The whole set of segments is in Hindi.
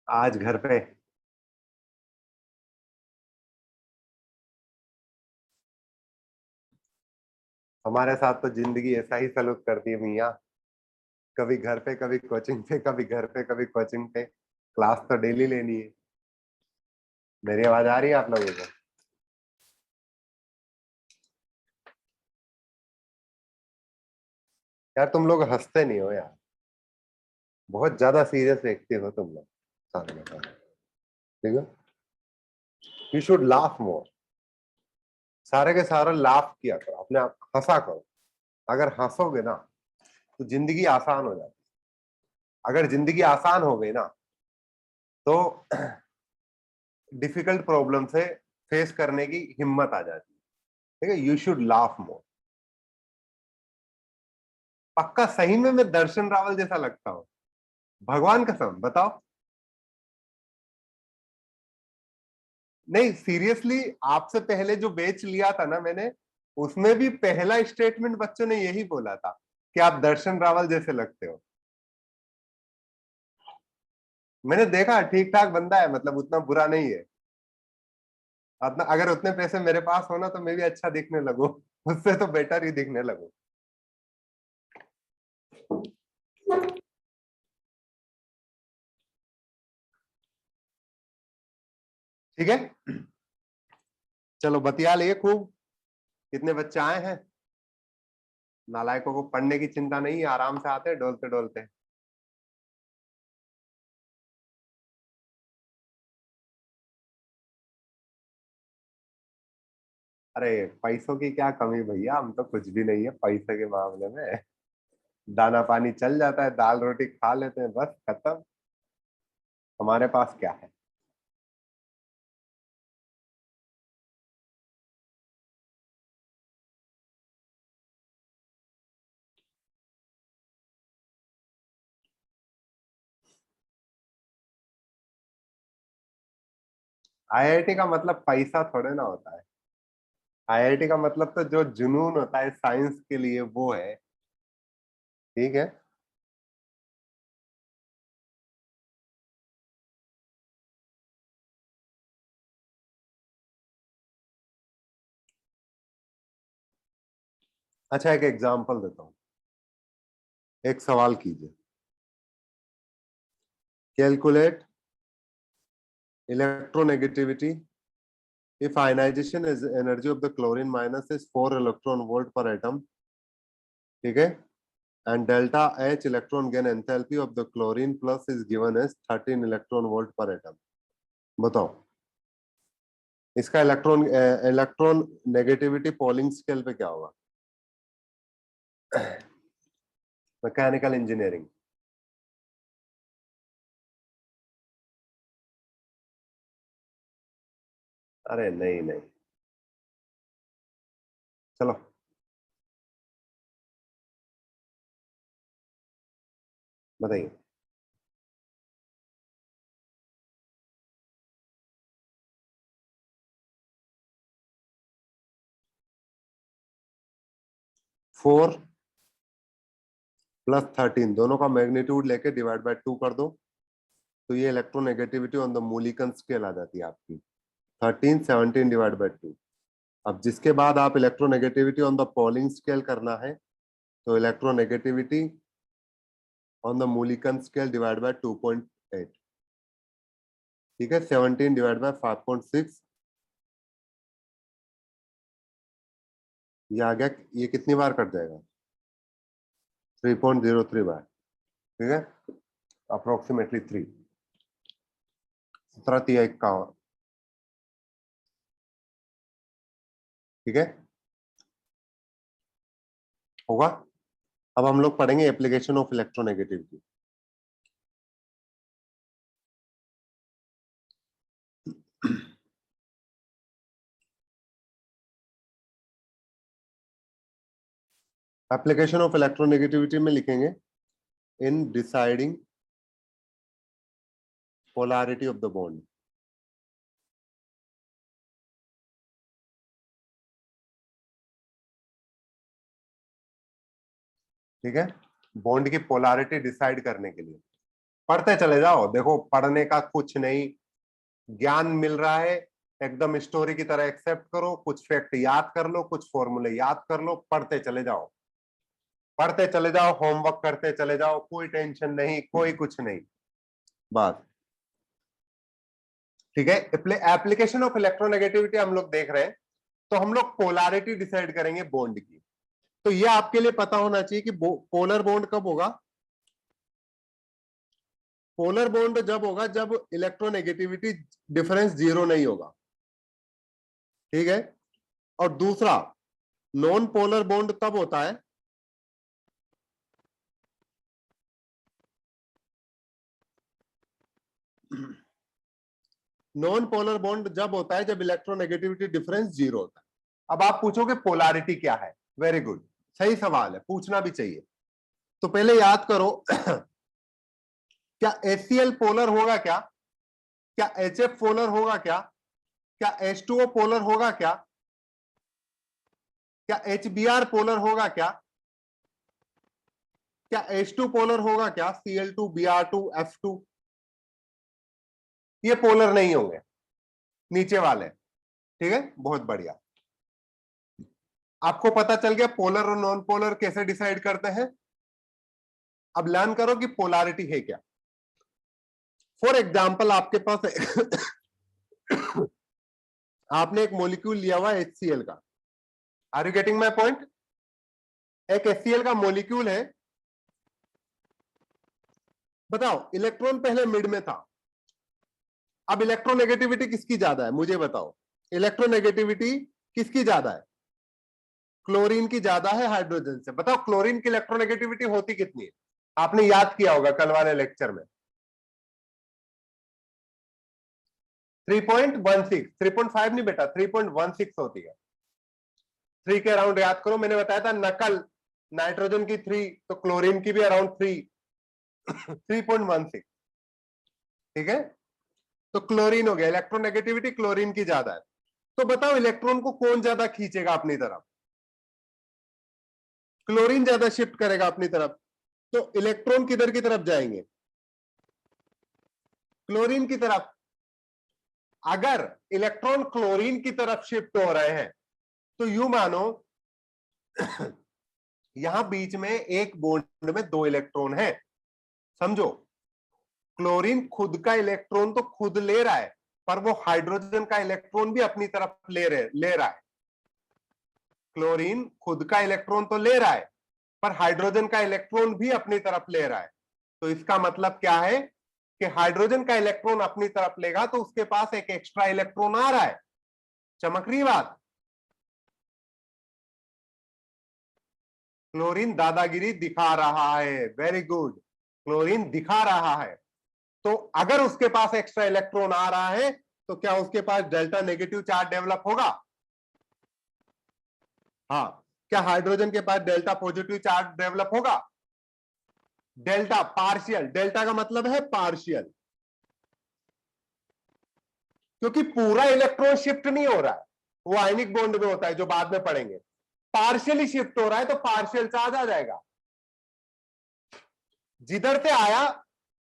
आज घर पे। हमारे साथ तो जिंदगी ऐसा ही सलूक करती है मियाँ। कभी घर पे, कभी कोचिंग पे, कभी घर पे, कभी कोचिंग पे। क्लास तो डेली लेनी है। मेरी आवाज आ रही है आप लोगों को? यार तुम लोग हंसते नहीं हो यार। बहुत ज्यादा सीरियस व्यक्ति हो तुम लोग। सारे के सारे। ठीक है। यू शुड लाफ मोर। सारे के सारे लाफ किया करो, अपने आप हंसा करो। अगर हंसोगे ना तो जिंदगी आसान हो जाती है। अगर जिंदगी आसान हो गई ना तो डिफिकल्ट प्रॉब्लम से फेस करने की हिम्मत आ जाती है। ठीक है, यू शुड लाफ मोर। पक्का सही में मैं दर्शन रावल जैसा लगता हूँ? भगवान कसम बताओ। नहीं सीरियसली, आपसे पहले जो बैच लिया था ना मैंने, उसमें भी पहला स्टेटमेंट बच्चों ने यही बोला था कि आप दर्शन रावल जैसे लगते हो। मैंने देखा ठीक ठाक बंदा है, मतलब उतना बुरा नहीं है। उतना अगर उतने पैसे मेरे पास हो ना तो मैं भी अच्छा दिखने लगूं। उससे तो बेटर ही दिखने लगूं। ठीक है, चलो बतिया लिए खूब। कितने बच्चे आए हैं? नालायकों को पढ़ने की चिंता नहीं है, आराम से आते हैं डोलते डोलते। अरे पैसों की क्या कमी भैया, हम तो कुछ भी नहीं है पैसे के मामले में। दाना पानी चल जाता है, दाल रोटी खा लेते हैं, बस खत्म। हमारे पास क्या है? आईआईटी का मतलब पैसा थोड़े ना होता है। आईआईटी का मतलब तो जो जुनून होता है साइंस के लिए वो है। ठीक है। अच्छा एक एग्जांपल देता हूँ। एक सवाल कीजिए। Calculate electronegativity if ionization is energy of the chlorine minus is 4 electron volt per atom. ठीक है। and delta H electron gain enthalpy of the chlorine plus is given as 13 electron volt per atom. बताओ इसका इलेक्ट्रॉन नेगेटिविटी पॉलिंग स्केल पे क्या होगा? Mechanical engineering. अरे नहीं नहीं। चलो। बताइए। 4 प्लस 13 दोनों का मैग्नीट्यूड लेके डिवाइड बाय 2 कर दो, तो ये electronegativity on the Mulliken scale आ जाती है आपकी। 13 17 डिवाइड बाय 2। अब जिसके बाद आप electronegativity on the Pauling scale करना है, तो electronegativity on the Mulliken scale divide by 2.8। ठीक है, 17 डिवाइड बाय 5.6। ये आ गया, ये कितनी बार कट जाएगा? 3.03 बार। ठीक है, अप्रोक्सीमेटली 3। 17 का। ठीक है, होगा। अब हम लोग पढ़ेंगे application of electronegativity. Application of electronegativity में लिखेंगे in deciding polarity of the bond. ठीक है, बॉन्ड की पोलैरिटी डिसाइड करने के लिए। पढ़ते चले जाओ, देखो पढ़ने का कुछ नहीं, ज्ञान मिल रहा है, एकदम स्टोरी की तरह एक्सेप्ट करो, कुछ फैक्ट याद कर लो, कुछ फॉर्मूले याद कर लो, पढ़ते चले जाओ, पढ़ते चले जाओ, होमवर्क करते चले जाओ, कोई टेंशन नहीं, कोई कुछ नहीं, बस। ठीक है, एप्लीकेशन ऑफ इलेक्ट्रोनेगेटिविटी हम लोग देख रहे हैं। तो हम लोग पोलैरिटी डिसाइड करेंगे बॉन्ड की। तो ये आपके लिए पता होना चाहिए कि पोलर बॉन्ड कब होगा। पोलर बॉन्ड जब होगा जब इलेक्ट्रोनेगेटिविटी डिफरेंस जीरो नहीं होगा। ठीक है, और दूसरा नॉन पोलर बॉन्ड तब होता है नॉन पोलर बॉन्ड जब होता है जब इलेक्ट्रोनेगेटिविटी डिफरेंस जीरो होता है। अब आप पूछोगे पोलैरिटी क्या है, वेरी गुड, सही सवाल है, पूछना भी चाहिए। तो पहले याद करो क्या HCl पोलर होगा क्या, क्या HF पोलर होगा क्या, क्या H2O पोलर होगा क्या, क्या HBr पोलर होगा क्या, क्या H2 पोलर होगा क्या, Cl2 Br2 F2? ये पोलर नहीं होंगे, नीचे वाले। ठीक है, बहुत बढ़िया, आपको पता चल गया पोलर और नॉन पोलर कैसे डिसाइड करते हैं। अब लर्न करो कि पोलैरिटी है क्या। फॉर एग्जाम्पल आपके पास आपने एक मॉलिक्यूल लिया हुआ है HCl का, are you getting my point. एक HCl का मॉलिक्यूल है, बताओ इलेक्ट्रॉन पहले मिड में था, अब इलेक्ट्रोनेगेटिविटी किसकी ज्यादा है मुझे बताओ, इलेक्ट्रोनेगेटिविटी किसकी ज्यादा है, क्लोरीन की ज्यादा है हाइड्रोजन से। बताओ क्लोरीन की इलेक्ट्रोनेगेटिविटी होती कितनी है, आपने याद किया होगा कल वाले लेक्चर में, 3.16, 3.5 नहीं बेटा, 3.16 होती है। 3 के अराउंड याद करो, मैंने बताया था नकल नाइट्रोजन की 3, तो क्लोरीन की भी अराउंड 3, 3.16। ठीक है, तो क्लोरीन हो गया, इलेक्ट्रोनेगेटिविटी क्लोरीन की ज्यादा है। तो बताओ इलेक्ट्रॉन को कौन ज्यादा खींचेगा अपनी तरफ, क्लोरीन ज्यादा शिफ्ट करेगा अपनी तरफ, तो इलेक्ट्रॉन किधर की तरफ जाएंगे, क्लोरीन की तरफ। अगर इलेक्ट्रॉन क्लोरीन की तरफ शिफ्ट हो रहे हैं तो यूं मानो यहां बीच में एक बॉन्ड में 2 इलेक्ट्रॉन है, समझो क्लोरीन खुद का इलेक्ट्रॉन तो खुद ले रहा है, पर वो हाइड्रोजन का इलेक्ट्रॉन भी अपनी तरफ ले रहा है। क्लोरीन खुद का इलेक्ट्रॉन तो ले रहा है, पर हाइड्रोजन का इलेक्ट्रॉन भी अपनी तरफ ले रहा है। तो इसका मतलब क्या है कि हाइड्रोजन का इलेक्ट्रॉन अपनी तरफ लेगा तो उसके पास एक एक्स्ट्रा इलेक्ट्रॉन आ रहा है। चमक रही बात, क्लोरीन दादागिरी दिखा रहा है, वेरी गुड, क्लोरीन दिखा रहा है। तो अगर उसके पास एक्स्ट्रा इलेक्ट्रॉन आ रहा है तो क्या उसके पास डेल्टा नेगेटिव चार्ज डेवलप होगा, हाँ। क्या हाइड्रोजन के पास डेल्टा पॉजिटिव चार्ज डेवलप होगा, डेल्टा पार्शियल, डेल्टा का मतलब है पार्शियल, क्योंकि पूरा इलेक्ट्रॉन शिफ्ट नहीं हो रहा है, वो आयनिक बॉन्ड में होता है जो बाद में पढ़ेंगे। पार्शियली शिफ्ट हो रहा है तो पार्शियल चार्ज आ जाएगा। जिधर से आया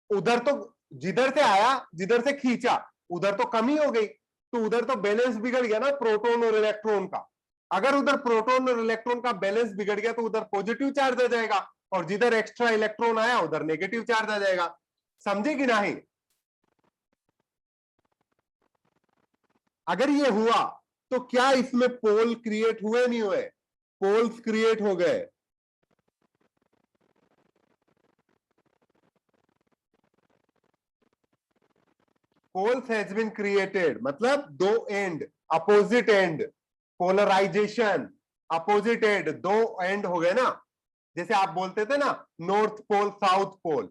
उधर तो, जिधर से आया जिधर से खींचा उधर तो कमी हो गई, तो उधर तो बैलेंस बिगड़ गया ना प्रोटॉन और इलेक्ट्रॉन का। अगर उधर प्रोटॉन और इलेक्ट्रॉन का बैलेंस बिगड़ गया तो उधर पॉजिटिव चार्ज आ जाएगा, और जिधर एक्स्ट्रा इलेक्ट्रॉन आया उधर नेगेटिव चार्ज आ जाएगा। समझे कि नहीं। अगर ये हुआ तो क्या इसमें पोल क्रिएट हुए नहीं हुए, पोल्स क्रिएट हो गए। पोल्स हैज बीन क्रिएटेड मतलब दो end, opposite end, polarization, opposite end, दो एंड हो गए ना। जैसे आप बोलते थे ना नॉर्थ पोल साउथ पोल,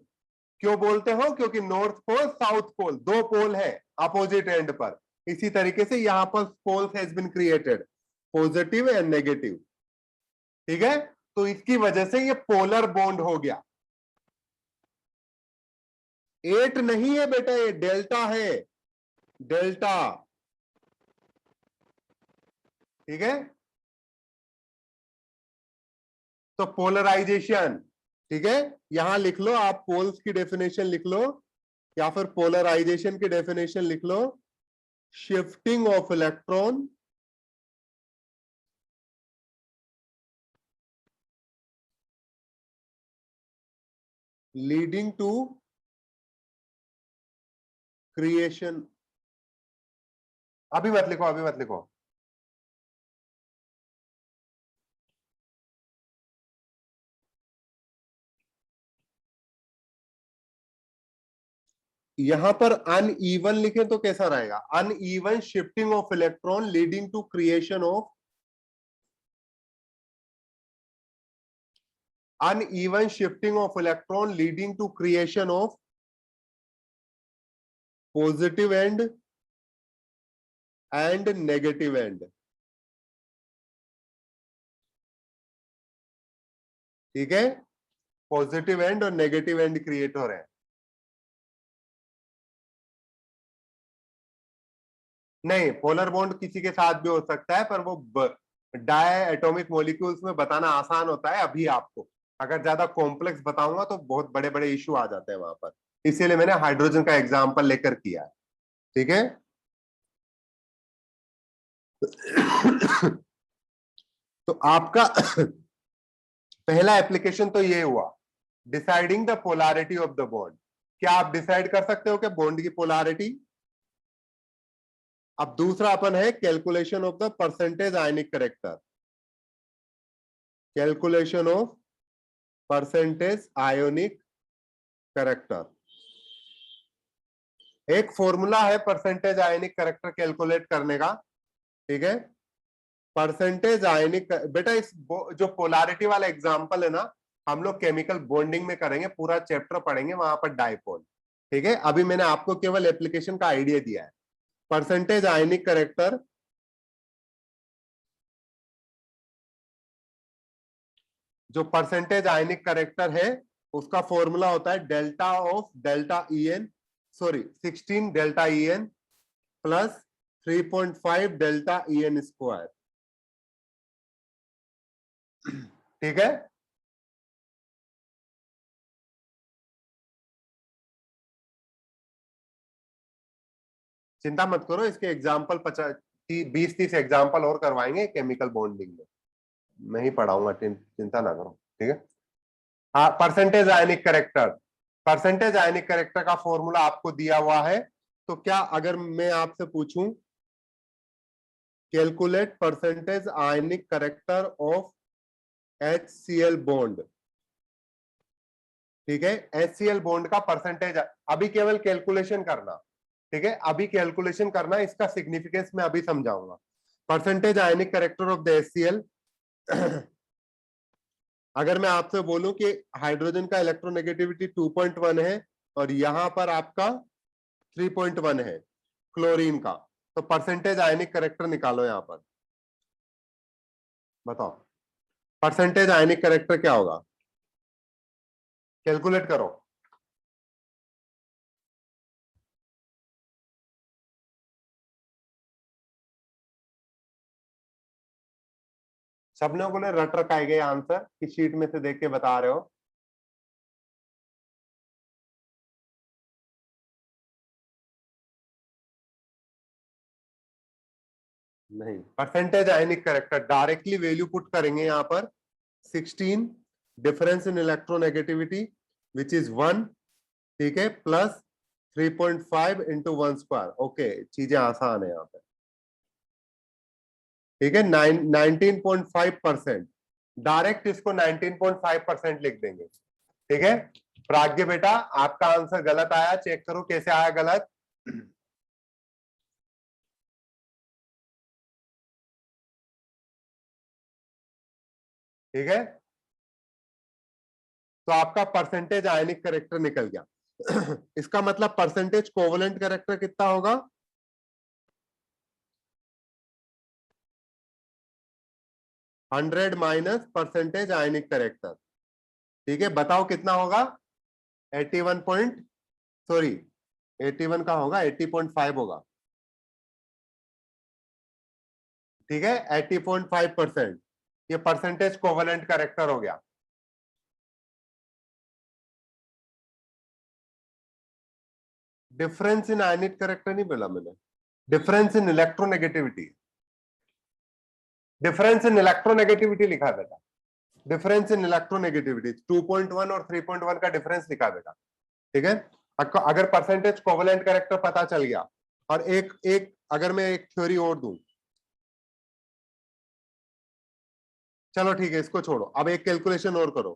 क्यों बोलते हो, क्योंकि नॉर्थ पोल साउथ पोल दो पोल है अपोजिट एंड पर। इसी तरीके से यहां पर poles has been created, positive and negative. ठीक है, तो इसकी वजह से ये पोलर बॉन्ड हो गया। 8 नहीं है बेटा, ये डेल्टा है, डेल्टा। ठीक है, तो पोलराइजेशन, ठीक है, यहां लिख लो आप, पोल्स की डेफिनेशन लिख लो, या फिर पोलराइजेशन की डेफिनेशन लिख लो, shifting of electron leading to creation. अभी मत लिखो, अभी मत लिखो। यहां पर अनइवन लिखे तो कैसा रहेगा? Uneven shifting of electron leading to creation of, uneven shifting of electron leading to creation of positive end and negative end। ठीक है, पॉजिटिव एंड और नेगेटिव एंड क्रिएट हो रहे हैं। नहीं, पोलर बॉन्ड किसी के साथ भी हो सकता है, पर वो डाई एटॉमिक मॉलिक्यूल्स में बताना आसान होता है। अभी आपको अगर ज्यादा कॉम्प्लेक्स बताऊंगा तो बहुत बड़े बड़े इश्यू आ जाते हैं वहां पर, इसीलिए मैंने हाइड्रोजन का एग्जाम्पल लेकर किया है। ठीक है। तो आपका पहला एप्लीकेशन तो ये हुआ, deciding the polarity of the bond. क्या आप डिसाइड कर सकते हो कि बॉन्ड की पोलैरिटी? अब दूसरा अपन है calculation of the percentage ionic character. Calculation of percentage ionic character. एक फॉर्मूला है परसेंटेज आयनिक करेक्टर कैलकुलेट करने का। ठीक है, परसेंटेज आयनिक, बेटा इस जो पोलैरिटी वाला एग्जांपल है ना, हम लोग केमिकल बॉन्डिंग में करेंगे, पूरा चैप्टर पढ़ेंगे वहां पर डायपोल। ठीक है, अभी मैंने आपको केवल एप्लीकेशन का आइडिया दिया है। परसेंटेज आयनिक करेक्टर, जो परसेंटेज आयनिक करेक्टर है उसका फॉर्मूला होता है delta of delta E N, sorry 16 delta E N plus 3.5 delta E N square. ठीक है, चिंता मत करो, इसके एग्जाम्पल 20-30 एग्जाम्पल और करवाएंगे केमिकल बॉन्डिंग में, मैं ही पढ़ाऊंगा, चिंता ना करो। ठीक है, हाँ, percentage ionic character, percentage ionic character का फॉर्मूला आपको दिया हुआ है। तो क्या अगर मैं आपसे पूछूं calculate percentage ionic character of HCl bond, ठीक है, HCl बॉन्ड का परसेंटेज, अभी केवल कैलकुलेशन करना। ठीक है, अभी कैलकुलेशन करना, इसका सिग्निफिकेंस मैं अभी समझाऊंगा। Percentage ionic character of the HCl, अगर मैं आपसे बोलूं कि हाइड्रोजन का इलेक्ट्रोनेगेटिविटी 2.1 है और यहां पर आपका 3.1 है क्लोरीन का, तो परसेंटेज आयनिक करेक्टर निकालो यहां पर, बताओ परसेंटेज आयनिक करेक्टर क्या होगा, कैलकुलेट करो। सब लोगों ने रट रखाए गए आंसर कि शीट में से देख के बता रहे हो? नहीं, percentage ionic character directly value put करेंगे यहां पर 16 difference in electronegativity which is 1, ठीक है, प्लस 3.5 इंटू 1 स्क्वायर। ओके, चीजें आसान है यहाँ पे। ठीक है, 19.5%, डायरेक्ट इसको 19.5% लिख देंगे। ठीक है, प्राज्ञ बेटा आपका आंसर गलत आया, चेक करो कैसे आया गलत। ठीक है, तो आपका परसेंटेज आयनिक करेक्टर निकल गया। इसका मतलब परसेंटेज कोवलेंट करेक्टर कितना होगा? 100 माइनस परसेंटेज आयनिक करेक्टर। ठीक है, बताओ कितना होगा? 81 पॉइंट, सॉरी 81 का होगा, 80.5 होगा। ठीक है, 80.5%, ये परसेंटेज कोवलेंट करेक्टर हो गया। डिफरेंस इन आयनिक करेक्टर नहीं बोला मैंने, difference in electronegativity, difference in electronegativity लिखा है बेटा, डिफरेंस इन इलेक्ट्रोनेगेटिविटी 2.1 और 3.1 का डिफरेंस लिखा है बेटा, ठीक है। अगर परसेंटेज कोवेलेंट कैरेक्टर पता चल गया, और एक एक अगर मैं एक थ्योरी और दूं, चलो ठीक है इसको छोड़ो, अब एक कैलकुलेशन और करो,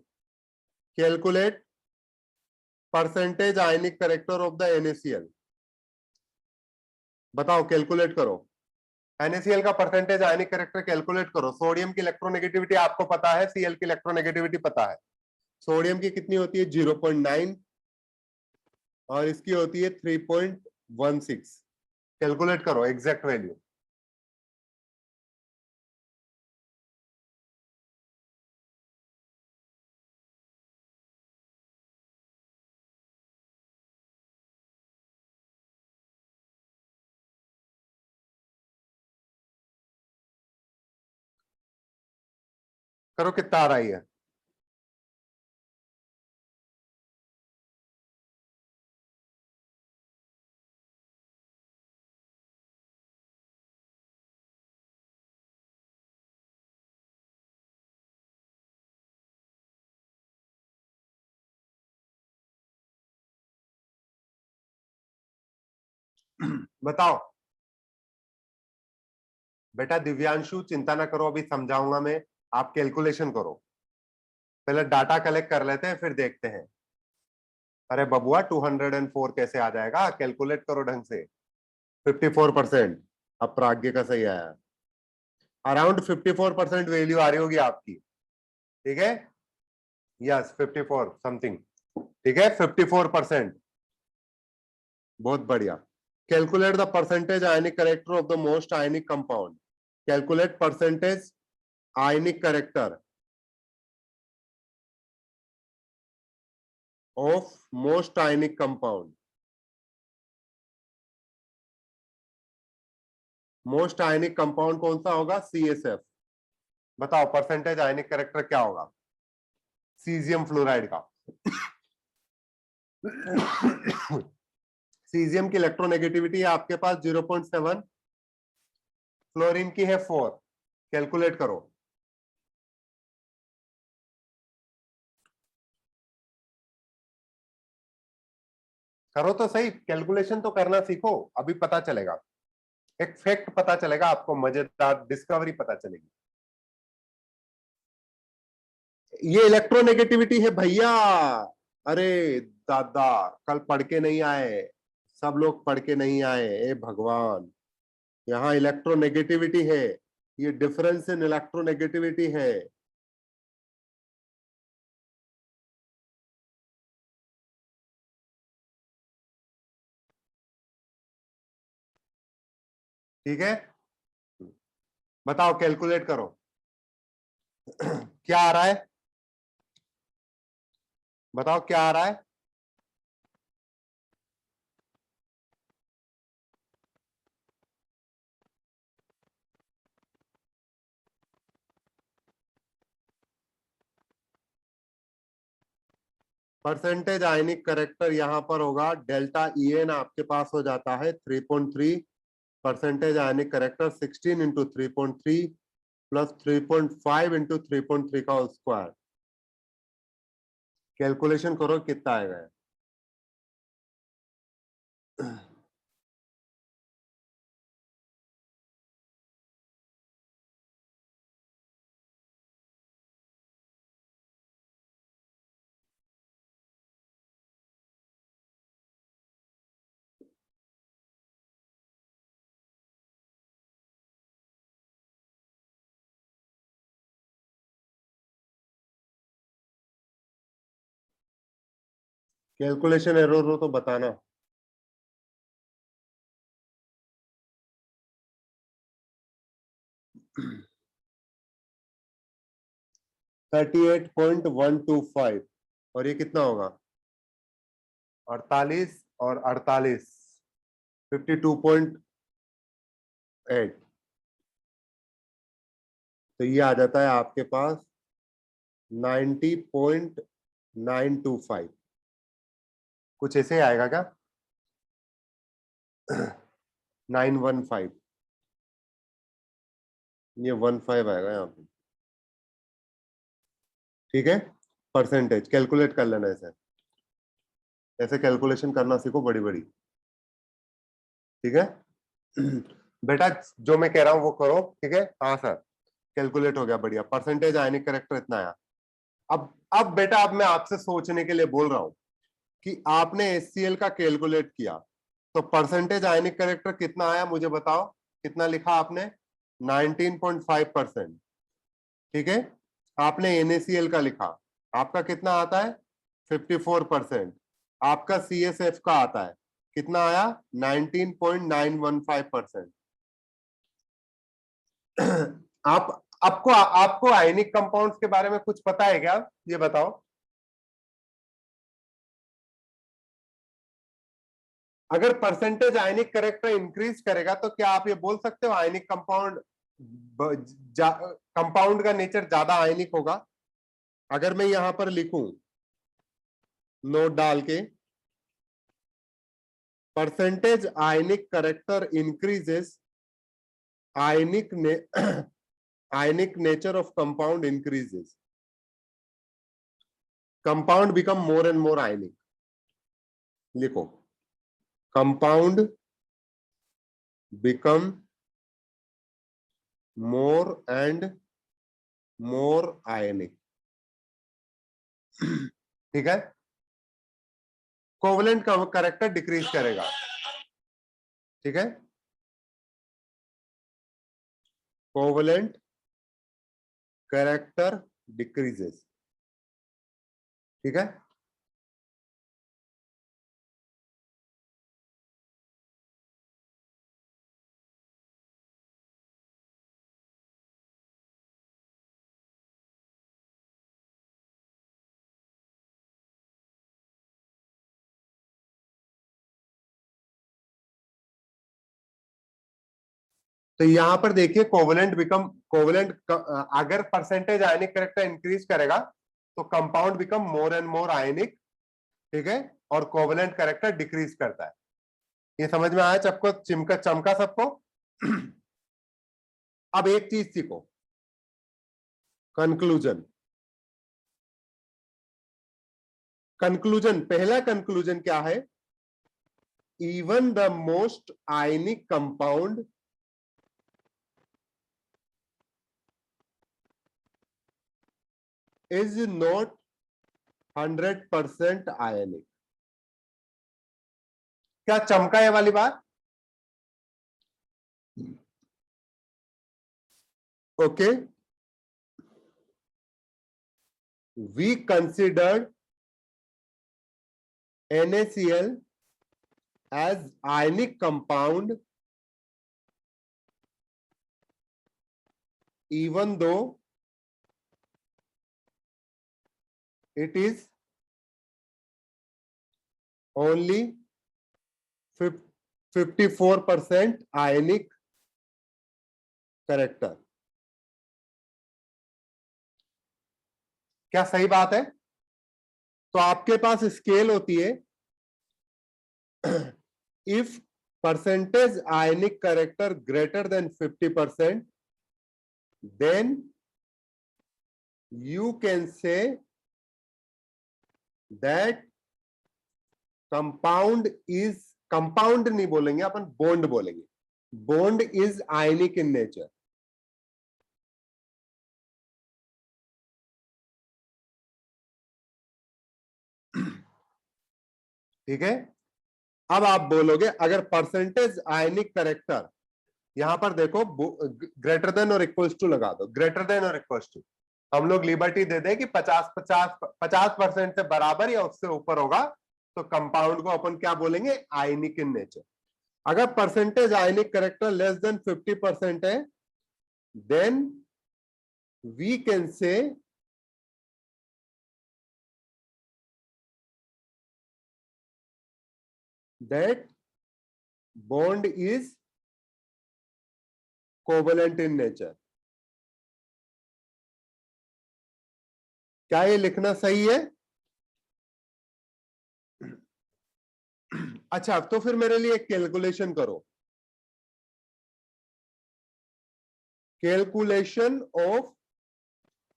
calculate percentage ionic character of the NaCl, बताओ कैलकुलेट करो, NaCl का परसेंटेज आयनिक कैरेक्टर कैलकुलेट करो। सोडियम की इलेक्ट्रोनेगेटिविटी आपको पता है, Cl की इलेक्ट्रोनेगेटिविटी पता है, सोडियम की कितनी होती है 0.9 और इसकी होती है 3.16, कैलकुलेट करो एग्जैक्ट वैल्यू। करो कितना आ रही है, बताओ बेटा। दिव्यांशु चिंता ना करो, अभी समझाऊंगा मैं, आप कैलकुलेशन करो, पहले डाटा कलेक्ट कर लेते हैं फिर देखते हैं। अरे बबुआ 204 कैसे आ जाएगा, कैलकुलेट करो ढंग से। 54%, अब प्राज्ञ का सही आया, अराउंड 54% वैल्यू आ रही होगी आपकी, ठीक है, यस 54 समथिंग, ठीक है 54%, बहुत बढ़िया। Calculate the percentage ionic character of the most ionic compound, calculate percentage ionic character of most ionic compound, most ionic compound कौन सा होगा, CSF, बताओ परसेंटेज आयनिक कैरेक्टर क्या होगा सीजियम फ्लोराइड का। सीजियम की इलेक्ट्रोनेगेटिविटी है आपके पास 0.7, फ्लोरीन की है 4, कैलकुलेट करो। करो तो सही, कैलकुलेशन तो करना सीखो, अभी पता चलेगा, एक फैक्ट पता चलेगा आपको, मजेदार डिस्कवरी पता चलेगी। ये इलेक्ट्रोनेगेटिविटी है भैया, अरे दादा कल पढ़ के नहीं आए, सब लोग पढ़ के नहीं आए, ए भगवान, यहाँ इलेक्ट्रोनेगेटिविटी है, ये डिफरेंस इन इलेक्ट्रोनेगेटिविटी है। ठीक है, बताओ कैलकुलेट करो। क्या आ रहा है, बताओ क्या आ रहा है, परसेंटेज आयनिक करेक्टर यहां पर होगा डेल्टा EN आपके पास हो जाता है 3.3, percentage ionic character 16 into 3.3 plus 3.5 into 3.3 का स्क्वायर, कैलकुलेशन करो कितना आएगा। कैलकुलेशन एरर हो तो बताना। 38.125, और ये कितना होगा 48 और 48, 52.8, तो ये आ जाता है आपके पास 90.925, कुछ ऐसे ही आएगा क्या। 915, ये 15 आएगा यहाँ पे, ठीक है। परसेंटेज कैलकुलेट कर लेना ऐसे, ऐसे कैलकुलेशन करना सीखो बड़ी बड़ी, ठीक है। बेटा जो मैं कह रहा हूं वो करो, ठीक है। हाँ सर, कैलकुलेट हो गया, बढ़िया। परसेंटेज आयनिक करेक्टर इतना आया। अब बेटा अब मैं आपसे सोचने के लिए बोल रहा हूं कि आपने HCl का कैलकुलेट किया, तो परसेंटेज आयनिक करेक्टर कितना आया मुझे बताओ, कितना लिखा आपने? 19.5%, ठीक है। आपने NaCl का लिखा, आपका कितना आता है? 54%। आपका CSF का आता है, कितना आया? 19.915%। आप आपको आपको आयनिक कंपाउंड्स के बारे में कुछ पता है क्या, ये बताओ। अगर परसेंटेज आयनिक करेक्टर इंक्रीज करेगा तो क्या आप ये बोल सकते हो आयनिक कंपाउंड, कंपाउंड का नेचर ज्यादा आयनिक होगा? अगर मैं यहां पर लिखूं नोट डाल के, percentage ionic character increases, ionic ने ionic nature of compound increases, compound become more and more ionic. लिखो, compound become more and more ionic, ठीक है। कोवलेंट करेक्टर डिक्रीज करेगा, ठीक है। कोवलेंट कैरेक्टर डिक्रीजेस, ठीक है। तो यहां पर देखिए कोवलेंट बिकम कोवलेंट, अगर परसेंटेज आयनिक करेक्टर इंक्रीज करेगा तो compound become more and more ionic, ठीक है। और कोवलेंट करेक्टर डिक्रीज करता है। ये समझ में आया सबको, चिमका चमका सबको? अब एक चीज सीखो, कंक्लूजन। कंक्लूजन, पहला कंक्लूजन क्या है? Even the most ionic compound is not 100% ionic. क्या चमका ये वाली बात? Okay, we considered NaCl as ionic compound even though it is only 54% ionic character। क्या सही बात है? तो आपके पास स्केल होती है, if percentage ionic character greater than 50%, then you can say that compound is, compound नहीं बोलेंगे अपन, बॉन्ड बोलेंगे। Bond is ionic in nature, ठीक है। अब आप बोलोगे अगर परसेंटेज आयनिक करेक्टर, यहां पर देखो ग्रेटर देन और इक्वल्स टू लगा दो, ग्रेटर देन और इक्वल्स टू। हम लोग लिबर्टी दे दें कि 50% से बराबर या उससे ऊपर होगा तो कंपाउंड को अपन क्या बोलेंगे? Ionic in nature. अगर percentage ionic character less than 50% है, then we can say that bond is covalent in nature. क्या ये लिखना सही है? अच्छा, तो फिर मेरे लिए एक कैलकुलेशन करो, calculation of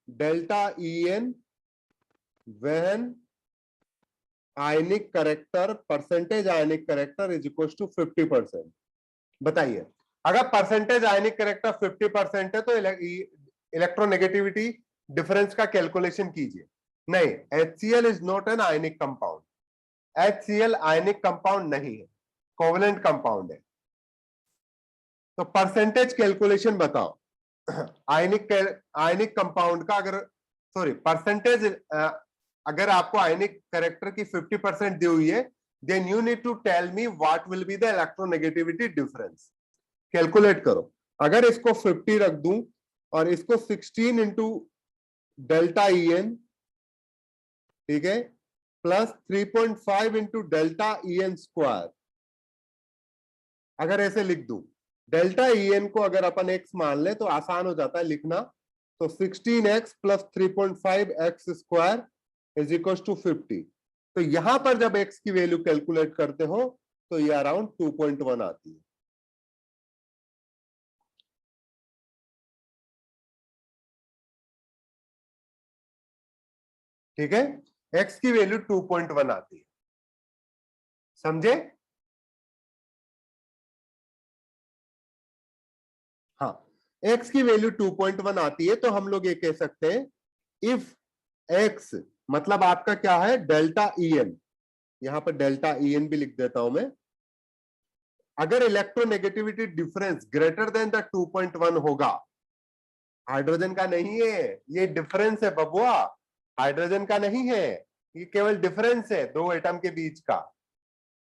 delta EN when ionic character percentage ionic character is equal to 50%। बताइए, अगर परसेंटेज आयनिक करेक्टर 50% है तो इलेक्ट्रोनेगेटिविटी डिफरेंस का कैलकुलेशन कीजिए। नहीं, HCl is not an ionic compound, HCl ionic compound नहीं है, कोवेलेंट कंपाउंड है। तो परसेंटेज कैलकुलेशन बताओ आयनिक कंपाउंड का, अगर सॉरी परसेंटेज, अगर आपको आयनिक कैरेक्टर की 50% दी हुई है, then you need to tell me what will be the electronegativity difference. Calculate करो। अगर इसको 50 रख दूं और इसको 16 इंटू डेल्टा EN, ठीक है, plus 3.5 into delta EN square, अगर ऐसे लिख दूं, डेल्टा EN को अगर अपन x मान ले तो आसान हो जाता है लिखना। तो 16x plus 3.5x square is equal to 50। तो यहां पर जब x की वैल्यू कैलकुलेट करते हो तो ये अराउंड 2.1 आती है। ठीक है, x की वैल्यू 2.1 आती है, समझे? हाँ, x की वैल्यू 2.1 आती है तो हम लोग ये कह सकते हैं इफ x मतलब आपका क्या है, डेल्टा EN, यहां पर डेल्टा EN भी लिख देता हूं मैं। अगर electronegativity difference greater than the 2.1 होगा, हाइड्रोजन का नहीं है ये, डिफरेंस है बबुआ, हाइड्रोजन का नहीं है, ये केवल डिफरेंस है दो एटम के बीच का।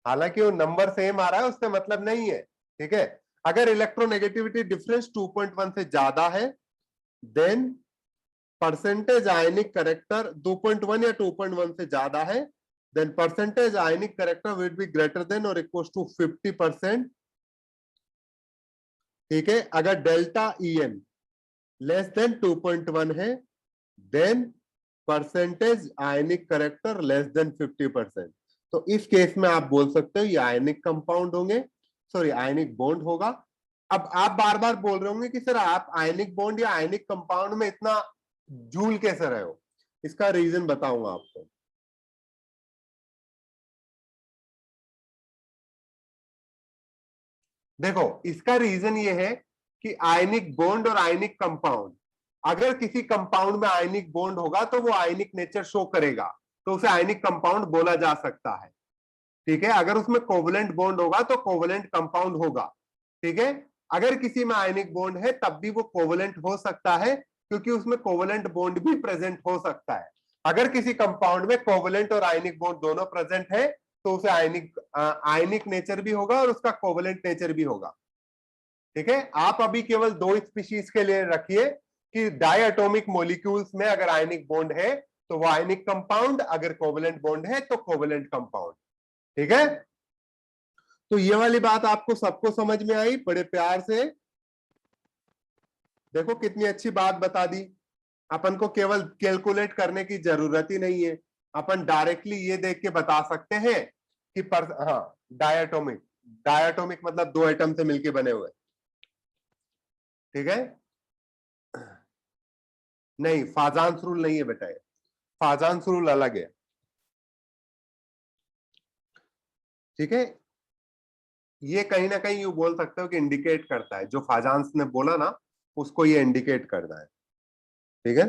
हालांकि वो नंबर सेम आ रहा है उससे मतलब नहीं है, ठीक है। अगर इलेक्ट्रोनेगेटिविटी डिफरेंस 2.1 से ज्यादा है, देन परसेंटेज आयनिक करेक्टर 2.1 या 2.1 से ज्यादा है, then percentage ionic character will be greater than और इक्वल टू 50%। ठीक है, अगर डेल्टा EN लेस देन 2.1 है, then percentage ionic character less than 50%। तो इस केस में आप बोल सकते हो ये आयनिक कंपाउंड होंगे, सॉरी आयनिक बॉन्ड होगा। अब आप बार बार बोल रहे होंगे कि सर आप आयनिक बॉन्ड या आयनिक कंपाउंड में इतना झूल कैसे रहे हो, इसका रीजन बताऊंगा आपको। देखो, इसका रीजन ये है कि आयनिक बॉन्ड और आयनिक कंपाउंड, अगर किसी कंपाउंड में आयनिक बॉन्ड होगा तो वो आयनिक नेचर शो करेगा, तो उसे आयनिक कंपाउंड बोला जा सकता है। ठीक है, अगर उसमें कोवलेंट बॉन्ड होगा तो कोवलेंट कंपाउंड होगा। ठीक है, अगर किसी में आयनिक बॉन्ड है तब भी वो कोवलेंट हो सकता है, क्योंकि उसमें कोवलेंट बॉन्ड भी प्रेजेंट हो सकता है। अगर किसी कंपाउंड में कोवलेंट और आयनिक बॉन्ड दोनों प्रेजेंट है तो उसे आयनिक नेचर भी होगा और उसका कोवलेंट नेचर भी होगा। ठीक है, आप अभी केवल दो स्पीशीज के लिए रखिए कि डायटोमिक मॉलिक्यूल्स में अगर आयनिक बॉन्ड है तो वो आयनिक कंपाउंड, अगर कोवलेंट बॉन्ड है तो कोवलेंट कंपाउंड। ठीक है, तो ये वाली बात आपको सबको समझ में आई बड़े प्यार से। देखो कितनी अच्छी बात बता दी, अपन को केवल कैलकुलेट करने की जरूरत ही नहीं है, अपन डायरेक्टली ये देख के बता सकते हैं कि हाँ, डायटोमिक, डायटोमिक मतलब दो एटम से मिलके बने हुए। ठीक है, नहीं फाजान्स रूल नहीं है बेटा, ये फाजान्स रूल अलग है। ठीक है, ये कहीं ना कहीं यू बोल सकते हो कि इंडिकेट करता है, जो फाजान्स ने बोला ना उसको ये इंडिकेट करता है। ठीक है,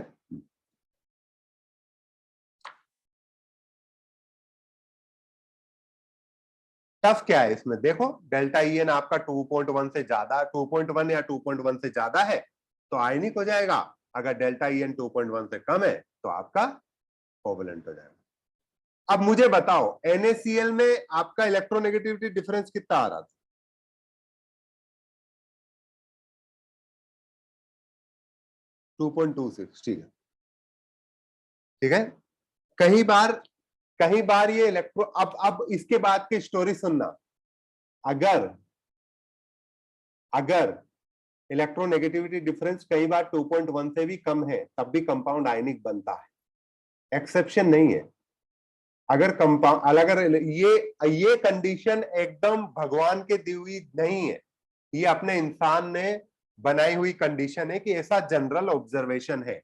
टफ क्या है इसमें, देखो डेल्टा EN आपका 2.1 से ज्यादा, 2.1 या 2.1 से ज्यादा है तो आयनिक हो जाएगा, अगर डेल्टा EN 2.1 से कम है तो आपका कोवलेंट हो जाएगा। अब मुझे बताओ NaCl में आपका इलेक्ट्रोनेगेटिविटी डिफरेंस कितना आ रहा था? 2.26। ठीक है, ठीक है, कई बार, कई बार ये इलेक्ट्रो, अब इसके बाद की स्टोरी सुनना, अगर अगर इलेक्ट्रोनेगेटिविटी डिफरेंस कई बार 2.1 से भी कम है तब भी कंपाउंड आयनिक बनता है, एक्सेप्शन नहीं है। अगर कंपाउंड, अगर ये कंडीशन एकदम भगवान के दी हुई नहीं है, ये अपने इंसान ने बनाई हुई कंडीशन है कि ऐसा जनरल ऑब्जर्वेशन है,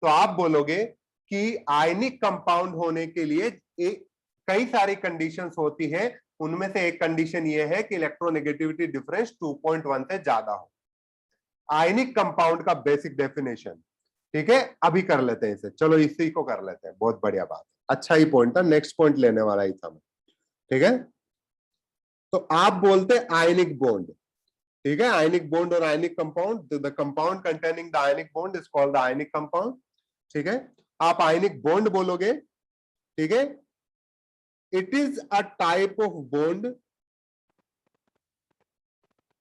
तो आप बोलोगे कि आयनिक कंपाउंड होने के लिए कई सारी कंडीशंस होती है, उनमें से एक कंडीशन ये है कि इलेक्ट्रोनेगेटिविटी डिफरेंस 2.1 से ज्यादा हो। आयनिक कंपाउंड का बेसिक डेफिनेशन, ठीक है, अभी कर लेते हैं इसे, चलो इसी को कर लेते हैं, बहुत बढ़िया बात, अच्छा ही पॉइंट था, नेक्स्ट पॉइंट लेने वाला ही था मैं, ठीक है। तो आप बोलते हैं आयनिक बॉन्ड, ठीक है, आयनिक बॉन्ड और ionic compound, the compound containing the ionic bond is called the ionic compound, ठीक है। आप आयनिक बॉन्ड बोलोगे, ठीक है, it is a type of bond,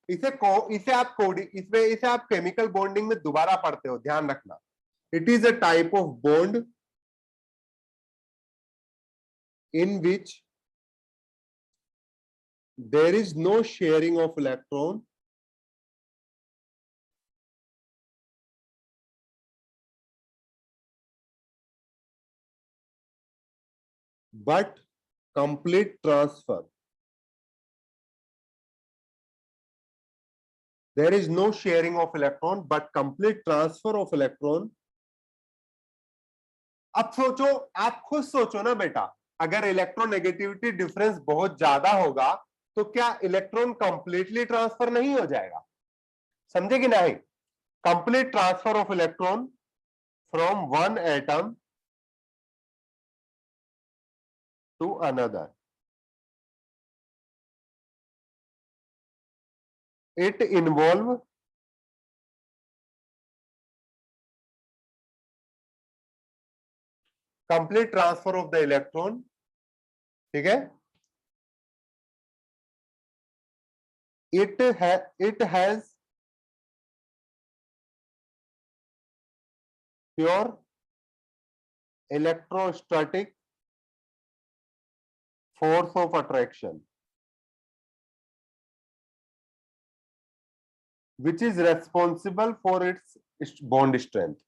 इसे आप कोडिंग, इसे आप केमिकल बॉन्डिंग में दोबारा पढ़ते हो, ध्यान रखना, it is a type of bond in which there is no sharing of electron but complete transfer. There is no sharing of electron but complete transfer of electron. अब सोचो, आप खुद सोचो ना बेटा, अगर इलेक्ट्रोनेगेटिविटी डिफरेंस बहुत ज्यादा होगा तो क्या इलेक्ट्रॉन कंप्लीटली ट्रांसफर नहीं हो जाएगा? समझे कि नहीं? Complete transfer of electron from one atom to another, it involve complete transfer of the electron, ठीक है, it has pure electrostatic force of attraction which is responsible for its bond strength.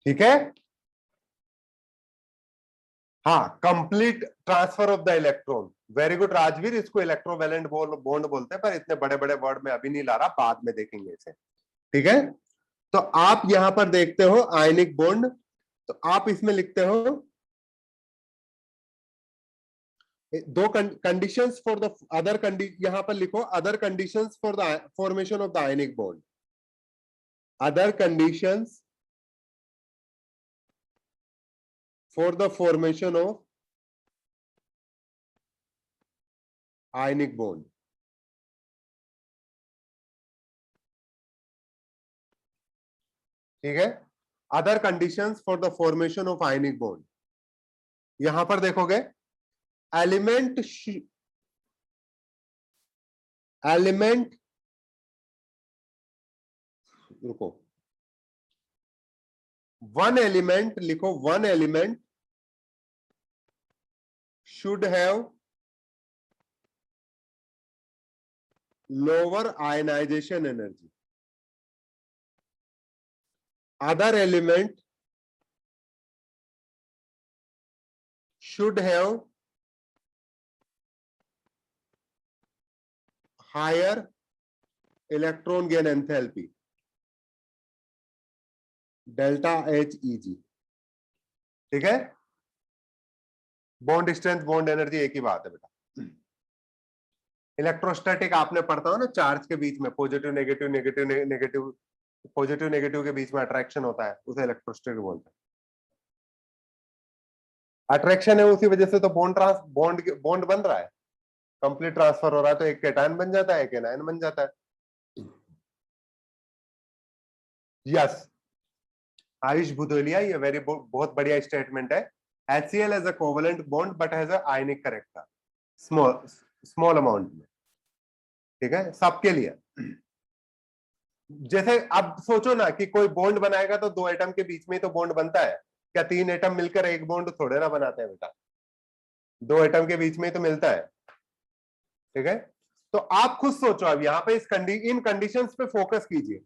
ठीक है, हाँ, complete transfer of the electron, very good Rajveer, इसको इलेक्ट्रोवैलेंट बॉन्ड बोलते हैं, पर इतने बड़े बड़े वर्ड में अभी नहीं ला रहा, बाद में देखेंगे इसे, ठीक है। तो आप यहां पर देखते हो आयनिक बॉन्ड, तो आप इसमें लिखते हो दो कंडीशंस फॉर द अदर यहां पर लिखो other conditions for the formation of the ionic bond, other conditions for the formation of ionic bond, ठीक है, other conditions for the formation of ionic bond. यहां पर देखोगे एलिमेंट रुको, वन एलिमेंट लिखो, one element should have lower ionization energy, other element should have higher electron gain enthalpy delta HEG, ठीक है। बॉन्ड स्ट्रेंथ बॉन्ड एनर्जी एक ही बात है बेटा। इलेक्ट्रोस्टैटिक आपने पढ़ता हो ना, चार्ज के बीच में positive negative negative negative positive negative के बीच में अट्रैक्शन होता है, उसे इलेक्ट्रोस्टैटिक बोलते हैं। अट्रैक्शन है, उसी वजह से तो बॉन्ड बन रहा है, कंप्लीट ट्रांसफर हो रहा है, तो एक कैटायन बन जाता है, एक एनायन बन जाता है। यस, आयुष भुदोलिया, ये बहुत बढ़िया स्टेटमेंट है। HCl as a covalent bond but has a ionic character, small amount में, ठीक है, सबके लिए। जैसे अब सोचो ना कि कोई बॉन्ड बनाएगा तो दो एटम के बीच में ही तो बॉन्ड बनता है, क्या तीन एटम मिलकर एक बॉन्ड थोड़े ना बनाते हैं बेटा, दो एटम के बीच में ही तो मिलता है। ठीक है, तो आप खुद सोचो, अब यहाँ पे इन कंडीशंस पे फोकस कीजिए